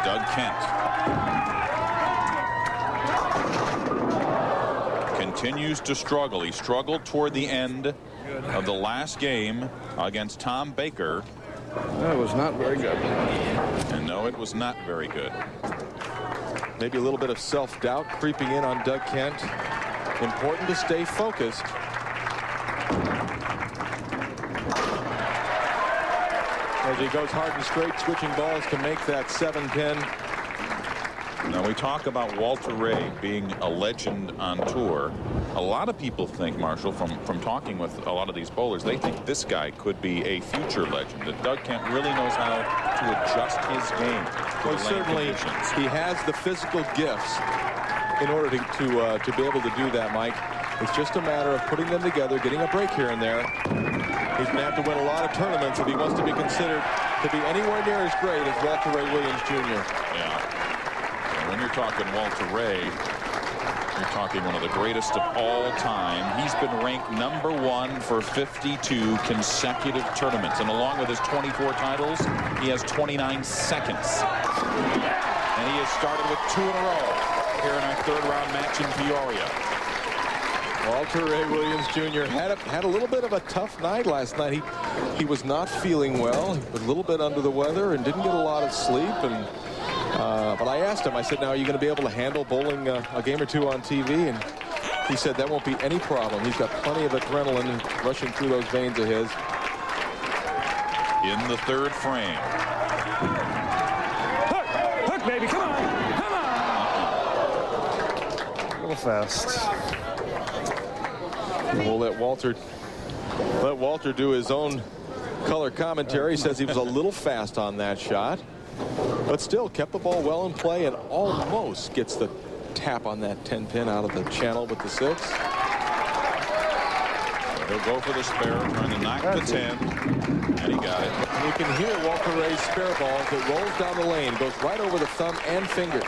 Doug Kent continues to struggle. He struggled toward the end of the last game against Tom Baker. That was not very good. And no, it was not very good. Maybe a little bit of self-doubt creeping in on Doug Kent. Important to stay focused. As he goes hard and straight, switching balls to make that 7-pin. Now we talk about Walter Ray being a legend on tour. A lot of people think, Marshall, from talking with a lot of these bowlers, they think this guy could be a future legend. That Doug Kent really knows how to adjust his game to Well, the certainly lane conditions. he has the physical gifts in order to be able to do that, Mike. It's just a matter of putting them together, getting a break here and there. He's going to have to win a lot of tournaments if he wants to be considered to be anywhere near as great as Walter Ray Williams Jr. Yeah. And when you're talking Walter Ray, you're talking one of the greatest of all time. He's been ranked #1 for 52 consecutive tournaments. And along with his 24 titles, he has 29 seconds. And he has started with 2 in a row here in our third-round match in Peoria. Walter Ray Williams Jr. had a little bit of a tough night last night. He was not feeling well. He was a little bit under the weather and didn't get a lot of sleep. And but I asked him, I said, now are you going to be able to handle bowling a game or two on TV? And he said that won't be any problem. He's got plenty of adrenaline rushing through those veins of his. In the third frame. Hook, baby, come on. Come on. A little fast. We'll let Walter do his own color commentary. He says he was a little fast on that shot, but still kept the ball well in play and almost gets the tap on that 10-pin out of the channel with the 6. He'll go for the spare, trying to knock the 10, and he got it. You can hear Walter Ray's spare ball as it rolls down the lane, goes right over the thumb and fingers.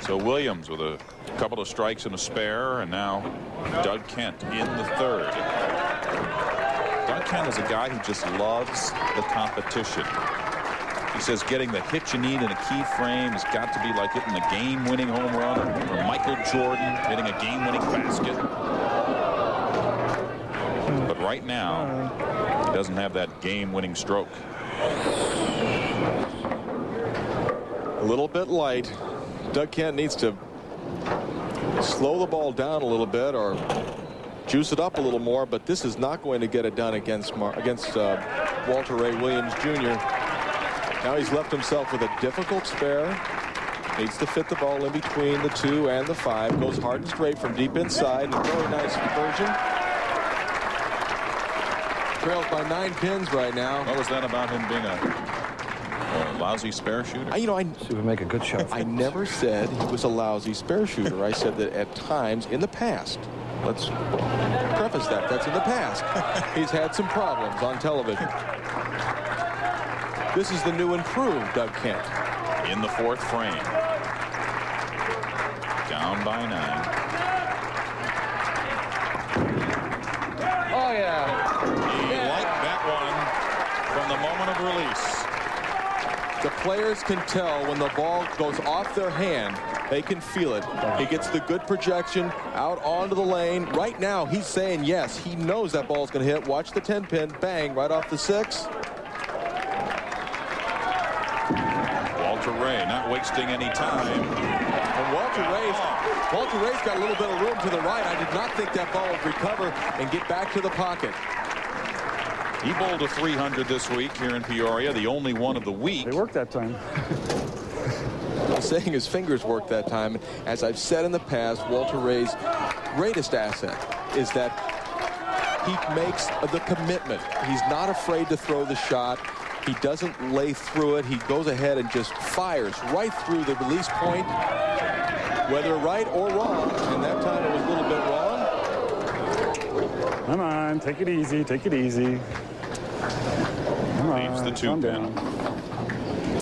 So Williams with a couple of strikes and a spare, and now Doug Kent in the third. Doug Kent is a guy who just loves the competition. He says getting the hit you need in a key frame has got to be like hitting a game-winning home run, or Michael Jordan hitting a game-winning basket. But right now, he doesn't have that game-winning stroke. A little bit light. Doug Kent needs to slow the ball down a little bit or juice it up a little more, but this is not going to get it done against Walter Ray Williams Jr. Now he's left himself with a difficult spare. Needs to fit the ball in between the 2 and the 5. Goes hard and straight from deep inside. A very nice conversion. Trails by 9 pins right now. What was that about him being a lousy spare shooter? See, we make a good shot. I never said he was a lousy spare shooter. I said that at times in the past, let's preface that's in the past, he's had some problems on television. This is the new improved Doug Kent. In the fourth frame. Down by 9. Oh, yeah. He liked that one from the moment of release. The players can tell when the ball goes off their hand. They can feel it. He gets the good projection out onto the lane. Right now, he's saying yes. He knows that ball's going to hit. Watch the 10-pin. Bang, right off the 6. Walter Ray not wasting any time. And Walter Ray's got a little bit of room to the right. I did not think that ball would recover and get back to the pocket. He bowled a 300 this week here in Peoria, the only one of the week. They worked that time. trouble saying his fingers worked that time. As I've said in the past, Walter Ray's greatest asset is that he makes the commitment. He's not afraid to throw the shot. He doesn't lay through it. He goes ahead and just fires right through the release point, whether right or wrong. And that time it was a little bit wrong. Come on, take it easy, take it easy. Come Leaves on, the 2 pin.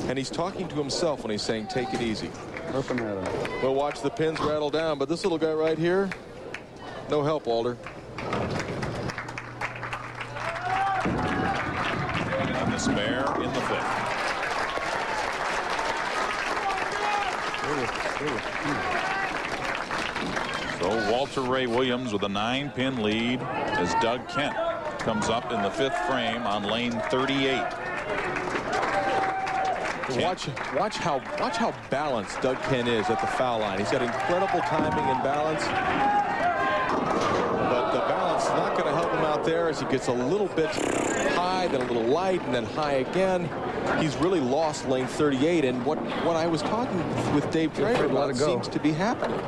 And he's talking to himself when he's saying, take it easy. Open at him. We'll watch the pins rattle down, but this little guy right here, no help, Walter. And the spare in the 5th. So Walter Ray Williams with a 9-pin lead as Doug Kent comes up in the 5th frame on lane 38. Watch how balanced Doug Kent is at the foul line. He's got incredible timing and balance, but the balance is not going to help him out there as he gets a little bit high, then a little light, and then high again. He's really lost lane 38, and what I was talking with Dave Traber about seems to be happening.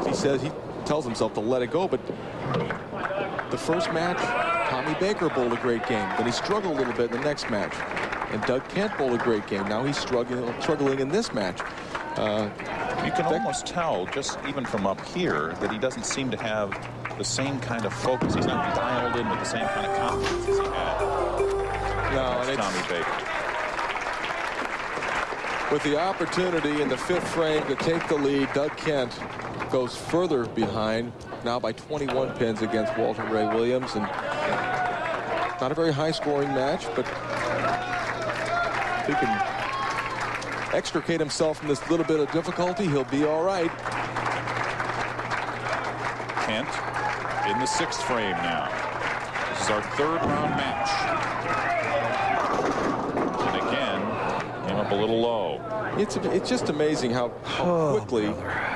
He says he tells himself to let it go, but the first match, Tommy Baker bowled a great game. Then he struggled a little bit in the next match. And Doug Kent bowled a great game. Now he's struggling in this match. You can almost tell, just even from up here, that he doesn't seem to have the same kind of focus. He's not dialed in with the same kind of confidence as he had. No, That's Tommy Baker. With the opportunity in the 5th frame to take the lead, Doug Kent goes further behind, now by 21 pins against Walter Ray Williams. And not a very high-scoring match, but he can extricate himself from this little bit of difficulty, he'll be all right. Kent in the 6th frame now. This is our 3rd round match. And again, came up a little low. It's just amazing how quickly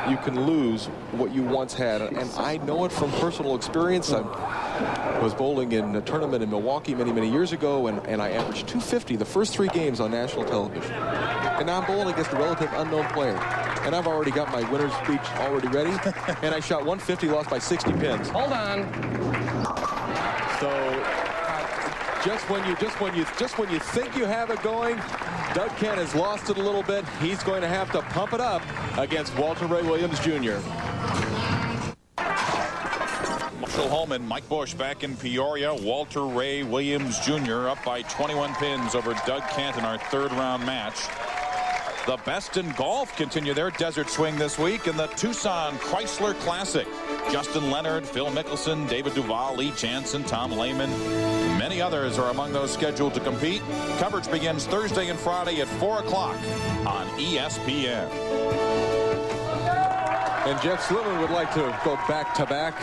you can lose what you once had. And I know it from personal experience. I was bowling in a tournament in Milwaukee many years ago, and I averaged 250 the first 3 games on national television. And now I'm bowling against a relative unknown player. And I've already got my winner's speech already ready. And I shot 150, lost by 60 pins. Hold on. So just when you think you have it going, Doug Kent has lost it a little bit. He's going to have to pump it up against Walter Ray Williams Jr. Marshall Holman, Mike Bush back in Peoria. Walter Ray Williams Jr. up by 21 pins over Doug Kent in our 3rd round match. The best in golf continue their desert swing this week in the Tucson Chrysler Classic. Justin Leonard, Phil Mickelson, David Duval, Lee Jansen, Tom Lehman. Many others are among those scheduled to compete. Coverage begins Thursday and Friday at 4 o'clock on ESPN. And Jeff Slimmon would like to go back-to-back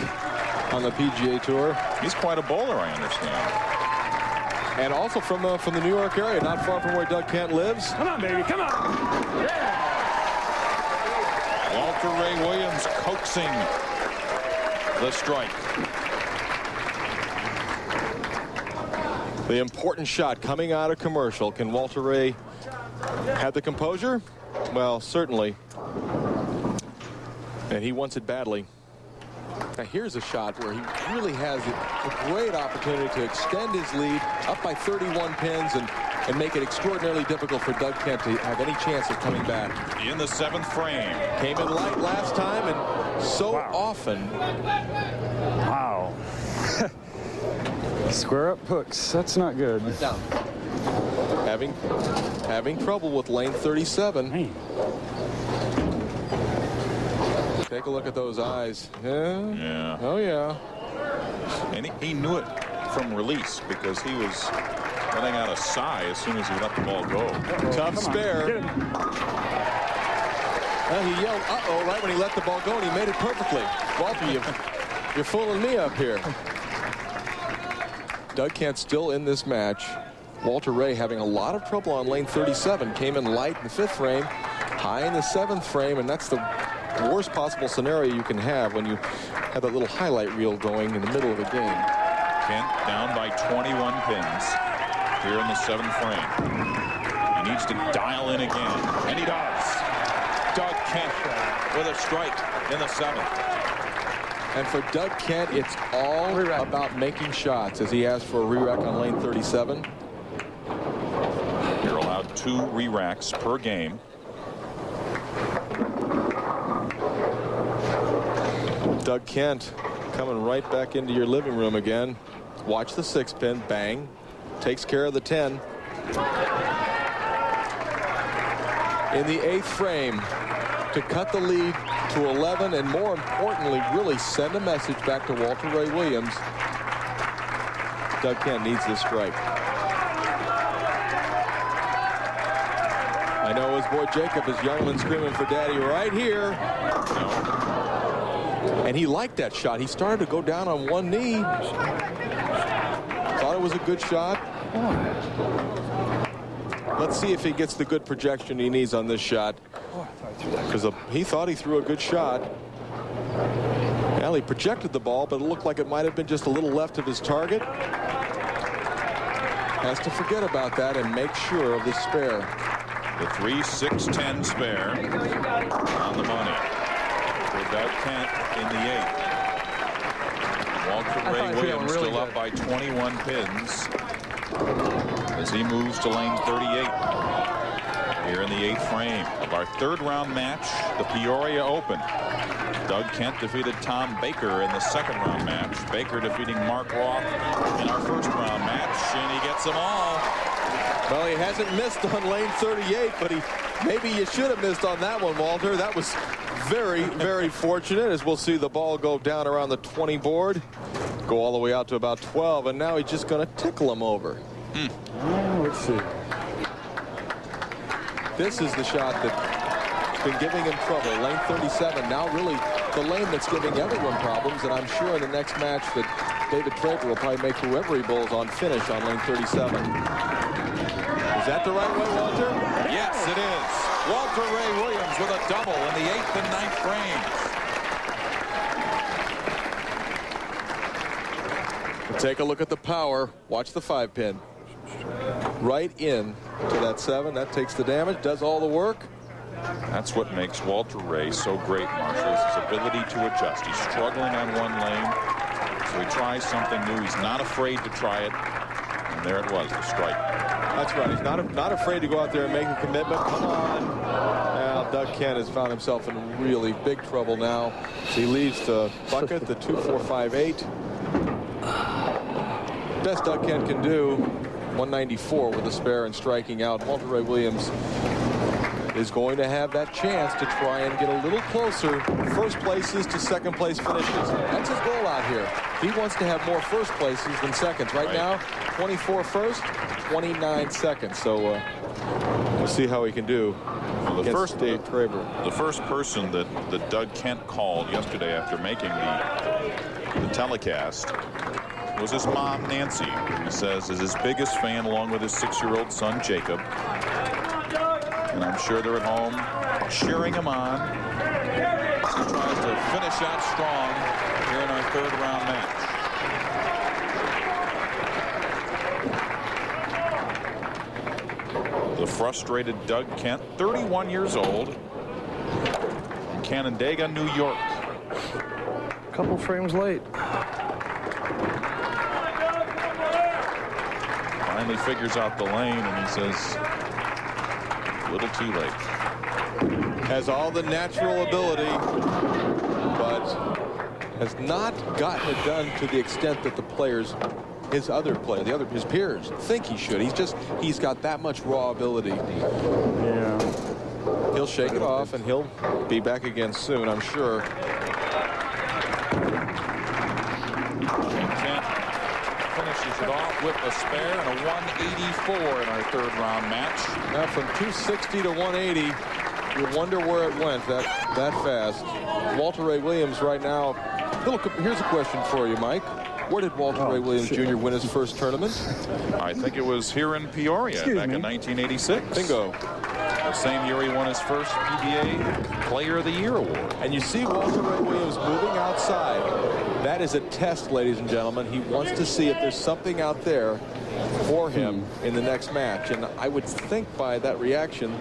on the PGA Tour. He's quite a bowler, I understand. And also from the New York area, not far from where Doug Kent lives. Come on, baby, come on. Yeah. Walter Ray Williams coaxing the strike. The important shot coming out of commercial. Can Walter Ray have the composure? Well, certainly. And he wants it badly. Now here's a shot where he really has a great opportunity to extend his lead up by 31 pins and make it extraordinarily difficult for Doug Kent to have any chance of coming back. In the 7th frame. Came in light last time, and so often. Wow. Square up hooks. That's not good. Down. Having trouble with lane 37. Man. Take a look at those eyes. Yeah. Oh, yeah. And he knew it from release because he was letting out a sigh as soon as he let the ball go. Tough spare. Well, he yelled, uh-oh, right when he let the ball go, and he made it perfectly. Walter, you're fooling me up here. Doug Kent still in this match. Walter Ray having a lot of trouble on lane 37. Came in light in the 5th frame, high in the 7th frame, and that's the worst possible scenario you can have when you have that little highlight reel going in the middle of a game. Kent down by 21 pins here in the 7th frame. He needs to dial in again, and he does. Doug Kent with a strike in the 7th. And for Doug Kent, it's all about making shots, as he asked for a re-rack on lane 37. You're allowed 2 re-racks per game. Doug Kent coming right back into your living room again. Watch the 6-pin, bang, takes care of the 10. In the 8th frame, to cut the lead to 11, and more importantly, really send a message back to Walter Ray Williams. Doug Kent needs this strike. I know his boy Jacob is yelling and screaming for daddy right here. And he liked that shot. He started to go down on one knee. Thought it was a good shot. Let's see if he gets the good projection he needs on this shot. Because he thought he threw a good shot. Well, he projected the ball, but it looked like it might have been just a little left of his target. Has to forget about that and make sure of the spare. The 3-6-10 spare on the money for Doug Kent in the 8th. Walter Ray Williams still up by 21 pins as he moves to lane 38 here in the 8th frame of our 3rd round match, the Peoria Open. Doug Kent defeated Tom Baker in the 2nd round match. Baker defeating Mark Roth in our 1st round match, and he gets them all. Well, he hasn't missed on lane 38, but maybe you should have missed on that one, Walter. That was very, very fortunate, as we'll see the ball go down around the 20 board, go all the way out to about 12, and now he's just going to tickle him over. Let's see. This is the shot that's been giving him trouble. Lane 37, now really the lane that's giving everyone problems, and I'm sure in the next match that David Traber will probably make whoever he bowls on finish on lane 37. Is that the right way, Walter? Yes, it is. Walter Ray Williams with a double in the 8th and 9th frames. Take a look at the power. Watch the 5-pin. Right in to that 7. That takes the damage, does all the work. That's what makes Walter Ray so great, Marshall, is his ability to adjust. He's struggling on one lane, so he tries something new. He's not afraid to try it, and there it was, the strike. That's right. He's not afraid to go out there and make a commitment. Come on. Now, Doug Kent has found himself in really big trouble now. He leaves the bucket, the 2-4-5-8. Best Doug Kent can do, 194 with a spare and striking out. Walter Ray Williams is going to have that chance to try and get a little closer. First places to second place finishes. That's his goal out here. He wants to have more first places than seconds. Right now, 24 first, 29 seconds. So we'll see how he can do. Well, the first David Traber. The first person that Doug Kent called yesterday after making the telecast was his mom, Nancy. He says is his biggest fan, along with his 6-year-old son, Jacob. And I'm sure they're at home cheering him on as he tries to finish out strong here in our 3rd round match. The frustrated Doug Kent, 31 years old, from Canandaigua, New York. A couple frames late. Finally figures out the lane, and he says, a little too late. Has all the natural ability, but has not gotten it done to the extent that the players, his peers, think he should. He's got that much raw ability. Yeah. He'll shake it off, and he'll be back again soon, I'm sure. Finishes it off with a spare and a 184 in our 3rd round match. Now from 260 to 180, you wonder where it went that fast. Walter Ray Williams right now. Here's a question for you, Mike. Where did Walter Ray Williams Jr. win his first tournament? I think it was here in Peoria back in 1986. Bingo. The same year he won his first PBA Player of the Year award. And you see Walter Ray Williams moving outside. That is a test, ladies and gentlemen. He wants to see if there's something out there for him in the next match. And I would think by that reaction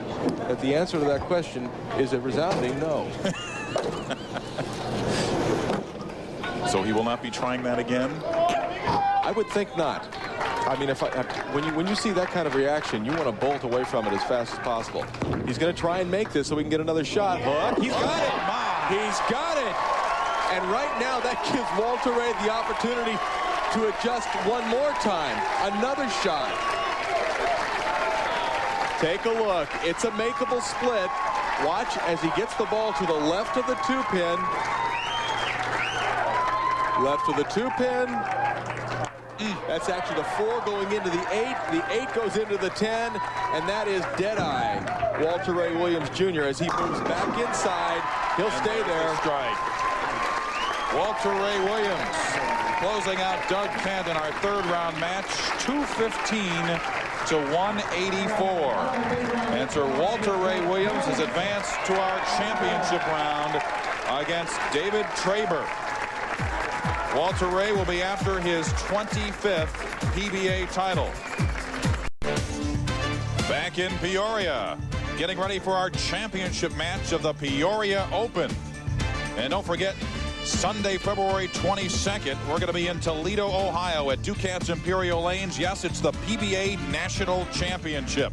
that the answer to that question is a resounding no. So he will not be trying that again? I would think not. I mean, when you see that kind of reaction, you want to bolt away from it as fast as possible. He's going to try and make this so we can get another shot. Hook. He's got it. He's got it. And right now, that gives Walter Ray the opportunity to adjust one more time. Another shot. Take a look. It's a makeable split. Watch as he gets the ball to the left of the 2-pin. Left of the 2-pin. That's actually the 4 going into the 8. The 8 goes into the 10, and that is dead-eye. Walter Ray Williams Jr. as he moves back inside. He'll stay there. Strike. Walter Ray Williams closing out Doug Kent in our third-round match, 215 to 184. And Sir Walter Ray Williams has advanced to our championship round against David Traber. Walter Ray will be after his 25th PBA title. Back in Peoria, getting ready for our championship match of the Peoria Open. And don't forget, Sunday, February 22nd, we're going to be in Toledo, Ohio at Ducat's Imperial Lanes. Yes, it's the PBA National Championship.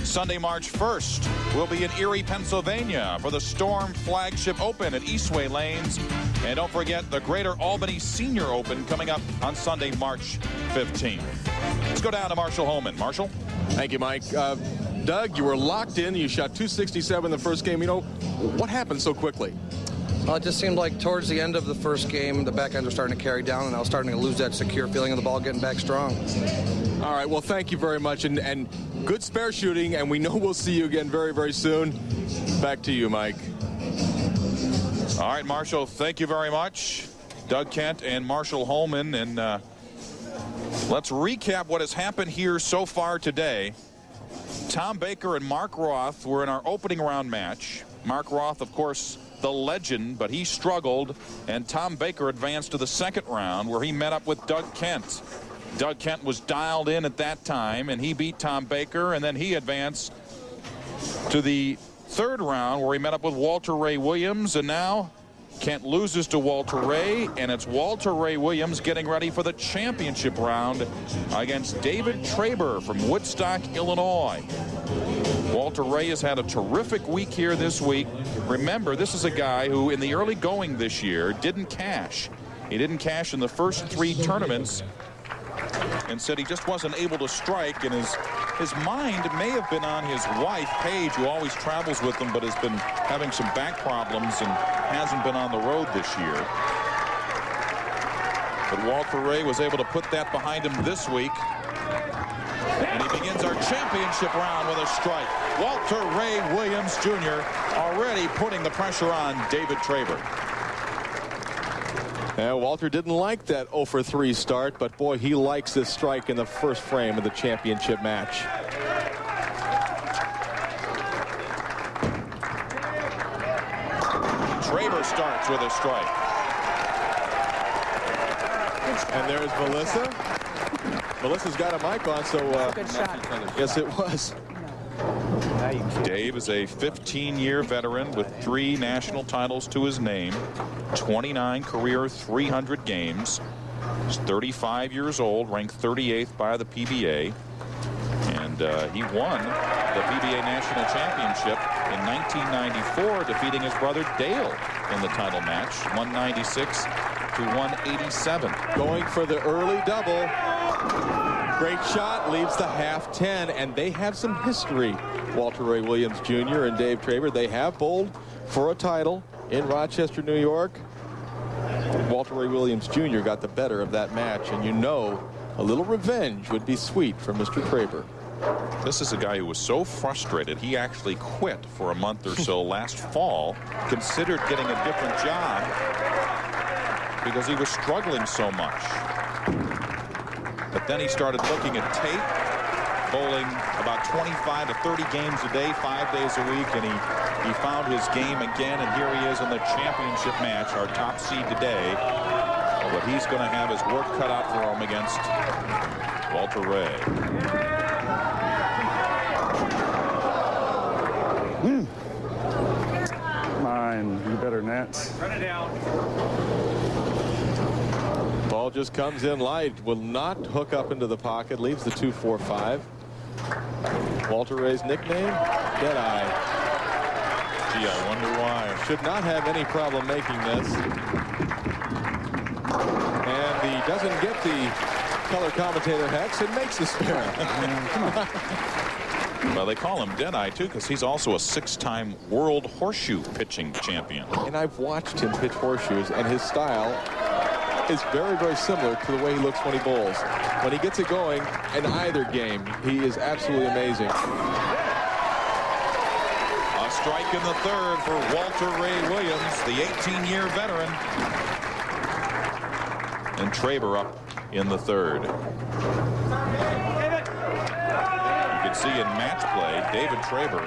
Sunday, March 1st, we'll be in Erie, Pennsylvania for the Storm Flagship Open at Eastway Lanes. And don't forget the Greater Albany Senior Open coming up on Sunday, March 15th. Let's go down to Marshall Holman. Marshall? Thank you, Mike. Doug, you were locked in. You shot 267 in the first game. You know, what happened so quickly? Well, it just seemed like towards the end of the first game, the backends were starting to carry down, and I was starting to lose that secure feeling of the ball getting back strong. All right, well, thank you very much, and good spare shooting, and we know we'll see you again very, very soon. Back to you, Mike. All right, Marshall, thank you very much. Doug Kent and Marshall Holman, and let's recap what has happened here so far today. Tom Baker and Mark Roth were in our opening round match. Mark Roth, of course, the legend, but he struggled, and Tom Baker advanced to the second round where he met up with Doug Kent. Doug Kent was dialed in at that time, and he beat Tom Baker, and then he advanced to the third round where he met up with Walter Ray Williams, and now Kent loses to Walter Ray, and it's Walter Ray Williams getting ready for the championship round against David Traber from Woodstock, Illinois. Walter Ray has had a terrific week here this week. Remember, this is a guy who in the early going this year didn't cash. He didn't cash in the first 3 tournaments and said he just wasn't able to strike, and his mind may have been on his wife, Paige, who always travels with him but has been having some back problems and hasn't been on the road this year. But Walter Ray was able to put that behind him this week. And he begins our championship round with a strike. Walter Ray Williams Jr. already putting the pressure on David Traber. Yeah, Walter didn't like that 0 for 3 start, but boy, he likes this strike in the first frame of the championship match. Traber starts with a strike. And there's Melissa. Melissa's got a mic on, so good shot. Yes, it was. Dave is a 15-year veteran with 3 national titles to his name, 29 career 300 games. He's 35 years old, ranked 38th by the PBA. And he won the PBA National Championship in 1994, defeating his brother Dale in the title match, 196 to 187. Going for the early double. Great shot, leaves the half 10, and they have some history. Walter Ray Williams Jr. and Dave Traber, they have bowled for a title in Rochester, New York. Walter Ray Williams Jr. got the better of that match, and you know a little revenge would be sweet for Mr. Traber. This is a guy who was so frustrated he actually quit for a month or so last fall, considered getting a different job because he was struggling so much. But then he started looking at tape, bowling about 25 to 30 games a day, 5 days a week, and he found his game again, and here he is in the championship match, our top seed today, But he's going to have his work cut out for him against Walter Ray. Mine, you better net. Run it down. Ball just comes in light, will not hook up into the pocket, leaves the 2-4-5. Walter Ray's nickname, Deadeye. Gee, I wonder why. Should not have any problem making this. And he doesn't get the color commentator hex and makes the spare. Come on. Well, they call him Deadeye, too, because he's also a 6-time world horseshoe pitching champion. And I've watched him pitch horseshoes, and his style is very, very similar to the way he looks when he bowls. When he gets it going in either game, he is absolutely amazing. A strike in the third for Walter Ray Williams, the 18-year veteran. And Traber up in the third. You can see in match play, David Traber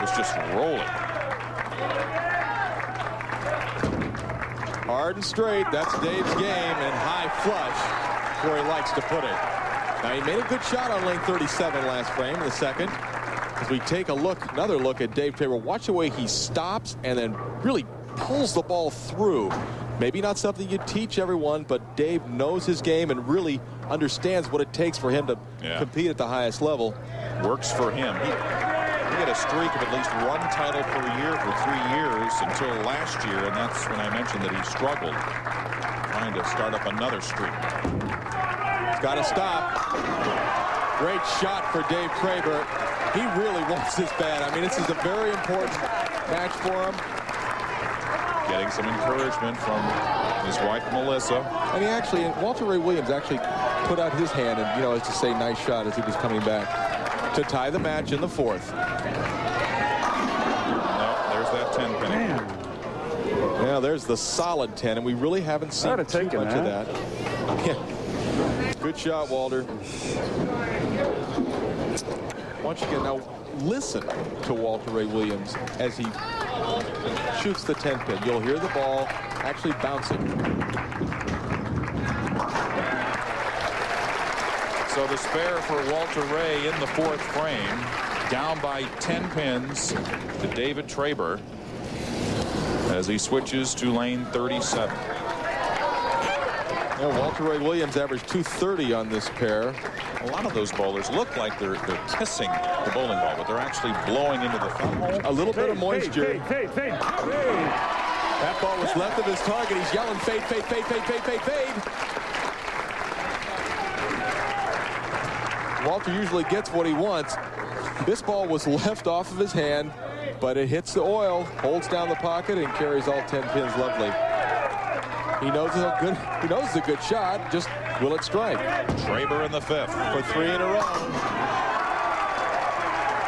was just rolling. Hard and straight, that's Dave's game, and high flush where he likes to put it. Now he made a good shot on lane 37 last frame in the second. As we take a look, another look at Dave Traber, watch the way he stops and then really pulls the ball through. Maybe not something you teach everyone, but Dave knows his game and really understands what it takes for him to compete at the highest level. Works for him. He had a streak of at least one title per year for 3 years until last year, and that's when I mentioned that he struggled trying to start up another streak. He's got to stop. Great shot for Dave Traber. He really wants this bad. I mean, this is a very important match for him. Getting some encouragement from his wife, Melissa. And he actually, Walter Ray Williams actually put out his hand and, as to say, nice shot as he was coming back to tie the match in the fourth. No, there's that 10 pin. Now there's the solid 10, and we really haven't seen too much of that. Yeah. Good shot, Walter. Once again, now listen to Walter Ray Williams as he shoots the 10 pin. You'll hear the ball actually bouncing. So the spare for Walter Ray in the fourth frame, down by 10 pins to David Traber as he switches to lane 37. Walter Ray Williams averaged 230 on this pair. A lot of those bowlers look like they're kissing the bowling ball, but they're actually blowing into the thumb hole. A little bit of moisture. Fade. That ball was left of his target. He's yelling fade, fade, fade, fade, fade, fade, fade. Walter usually gets what he wants. This ball was left off of his hand, but it hits the oil, holds down the pocket, and carries all 10 pins lovely. He knows it's a good shot. Just will it strike? Traber in the fifth for 3 in a row.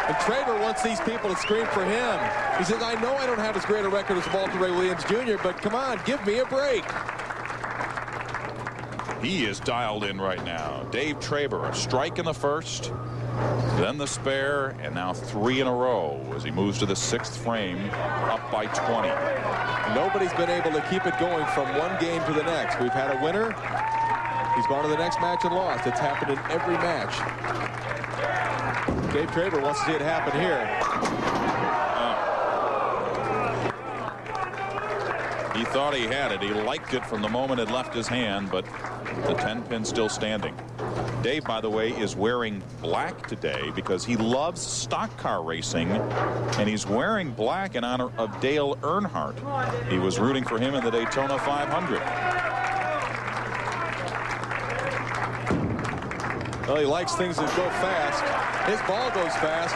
And Traber wants these people to scream for him. He says, I know I don't have as great a record as Walter Ray Williams Jr., but come on, give me a break. He is dialed in right now. Dave Traber, a strike in the first, then the spare, and now 3 in a row as he moves to the 6th frame, up by 20. Nobody's been able to keep it going from one game to the next. We've had a winner. He's gone to the next match and lost. It's happened in every match. Dave Traber wants to see it happen here. He thought he had it. He liked it from the moment it left his hand, but the 10 pin still standing. Dave, by the way, is wearing black today because he loves stock car racing, and he's wearing black in honor of Dale Earnhardt. He was rooting for him in the Daytona 500. Well, he likes things that go fast. His ball goes fast.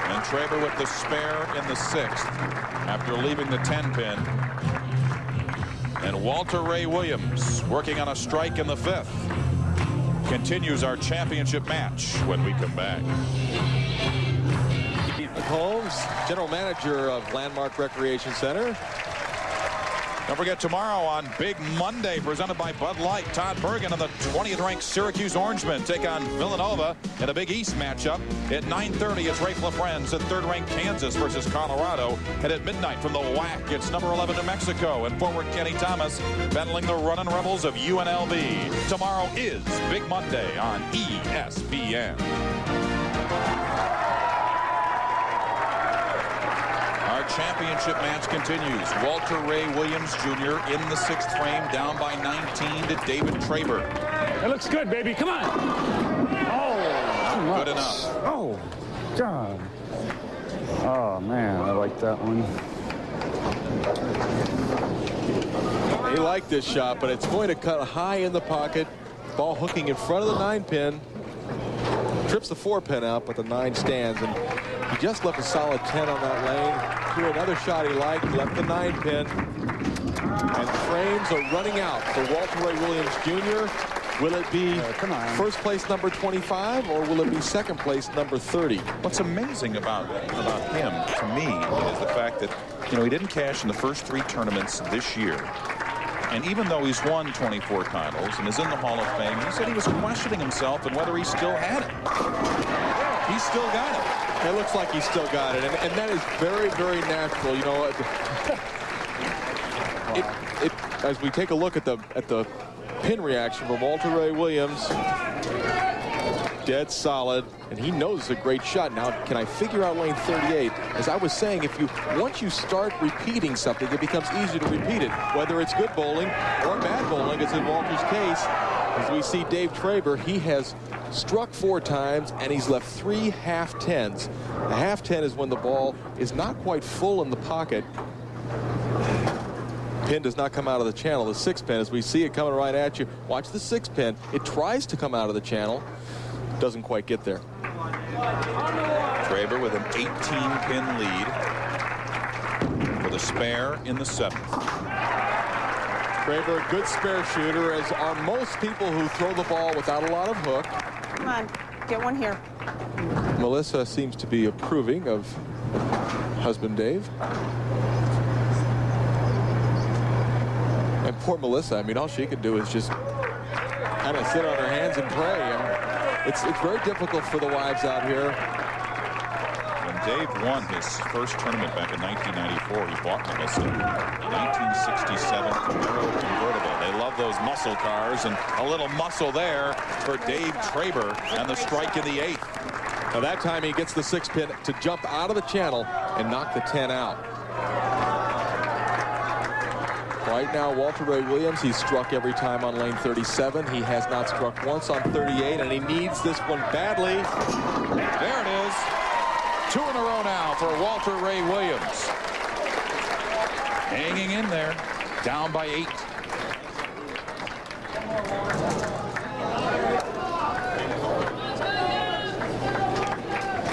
And Traber with the spare in the 6th after leaving the 10 pin. And Walter Ray Williams working on a strike in the 5th. Continues our championship match when we come back. Holmes, general manager of Landmark Recreation Center. Don't forget, tomorrow on Big Monday, presented by Bud Light, Todd Bergen and the 20th-ranked Syracuse Orangemen take on Villanova in a Big East matchup. At 9:30, it's Rafe LaFrentz at 3rd-ranked Kansas versus Colorado. And at midnight from the WAC, it's number 11 New Mexico and forward Kenny Thomas battling the running Rebels of UNLV. Tomorrow is Big Monday on ESPN. Our championship match continues. Walter Ray Williams Jr. in the 6th frame, down by 19 to David Traber. That looks good, baby. Come on. Oh, good enough. Oh, God. Oh, man, I like that one. He liked this shot, but it's going to cut high in the pocket. Ball hooking in front of the 9-pin. Trips the 4-pin out, but the 9 stands. And he just left a solid 10 on that lane. Threw another shot he liked, left the 9-pin. And frames are running out for Walter Ray Williams Jr. Will it be first place number 25, or will it be second place number 30? What's amazing about him, to me, is the fact that, you know, he didn't cash in the first 3 tournaments this year. And even though he's won 24 titles and is in the Hall of Fame, he said he was questioning himself and whether he still had it. He's still got it. It looks like he's still got it, and that is very, very natural. You know, as we take a look at the pin reaction from Walter Ray Williams, dead solid, and he knows it's a great shot. Now, can I figure out lane 38? As I was saying, once you start repeating something, it becomes easier to repeat it, whether it's good bowling or bad bowling, as in Walter's case. As we see Dave Traber, he has struck 4 times, and he's left 3 half-tens. A half-ten is when the ball is not quite full in the pocket. Pin does not come out of the channel. The 6-pin, as we see it coming right at you. Watch the 6-pin. It tries to come out of the channel. Doesn't quite get there. Traber with an 18-pin lead for the spare in the 7th. Traber, a good spare shooter, as are most people who throw the ball without a lot of hook. Come on, get one here. Melissa seems to be approving of husband Dave. And poor Melissa, I mean, all she could do is just kind of sit on her hands and pray. And it's very difficult for the wives out here. When Dave won his first tournament back in 1994, he bought Melissa a 1967 Camaro convertible. They love those muscle cars, and a little muscle there for Dave Traber and the strike in the 8th. Now that time he gets the 6-pin to jump out of the channel and knock the 10 out. Right now, Walter Ray Williams, he's struck every time on lane 37. He has not struck once on 38, and he needs this one badly. There it is. 2 in a row now for Walter Ray Williams. Hanging in there, down by 8.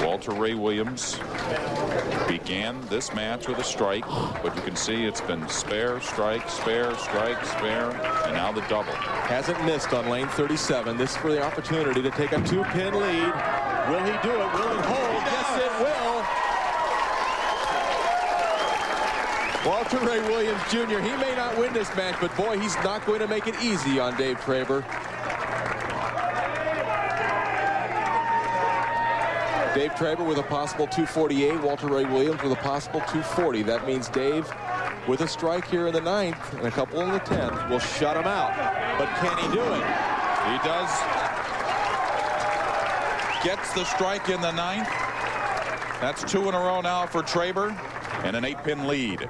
Walter Ray Williams began this match with a strike, but you can see it's been spare, strike, spare, strike, spare, and now the double. Hasn't missed on lane 37. This is for the opportunity to take a 2-pin lead. Will he do it? Will he hold? Yes, it will. Walter Ray Williams Jr., he may not win this match, but boy, he's not going to make it easy on Dave Traber. Dave Traber with a possible 248. Walter Ray Williams with a possible 240. That means Dave, with a strike here in the 9th and a couple in the 10th, will shut him out. But can he do it? He does. Gets the strike in the 9th. That's 2 in a row now for Traber, and an 8-pin lead.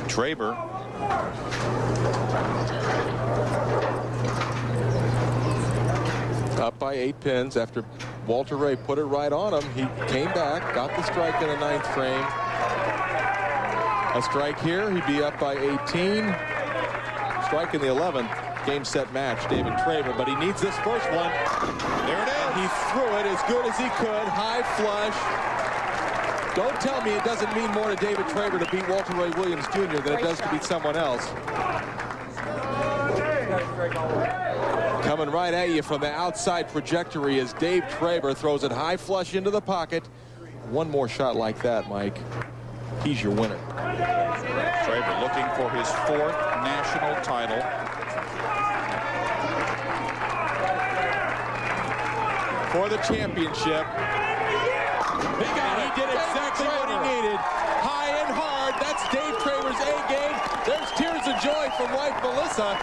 Traber up by 8 pins after Walter Ray put it right on him. He came back, got the strike in the 9th frame. A strike here, he'd be up by 18. Strike in the 11th. Game, set, match, David Traber, but he needs this first one. There it is. He threw it as good as he could, high flush. Don't tell me it doesn't mean more to David Traber to beat Walter Ray Williams Jr. than it does to beat someone else. Coming right at you from the outside trajectory as Dave Traber throws it high flush into the pocket. One more shot like that, Mike. he's your winner. Traber looking for his 4th national title. For the championship. He did exactly what he needed. High and hard. That's Dave Traber's A game. There's tears of joy from wife Melissa.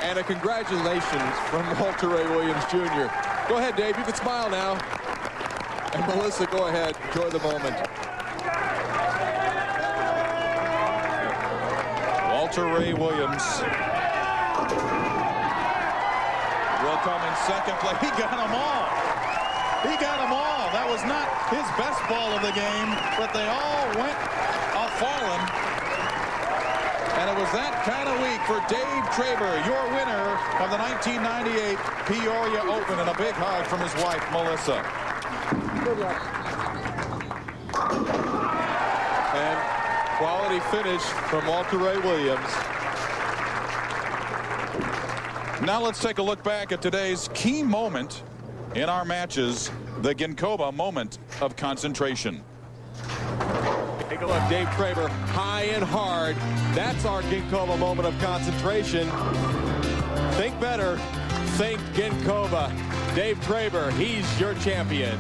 And a congratulations from Walter Ray Williams Jr. Go ahead, Dave. You can smile now. And Melissa, go ahead. Enjoy the moment. Walter Ray Williams will come in second place. He got them all. He got them all. That was not his best ball of the game, but they all went a-falling. And it was that kind of week for Dave Traber, your winner of the 1998 Peoria Open, and a big hug from his wife, Melissa. Good luck. And quality finish from Walter Ray Williams. Now let's take a look back at today's key moment in our matches, the Ginkoba moment of concentration. Take a look, Dave Traber, high and hard. That's our Ginkoba moment of concentration. Think better, think Ginkoba. Dave Traber, he's your champion.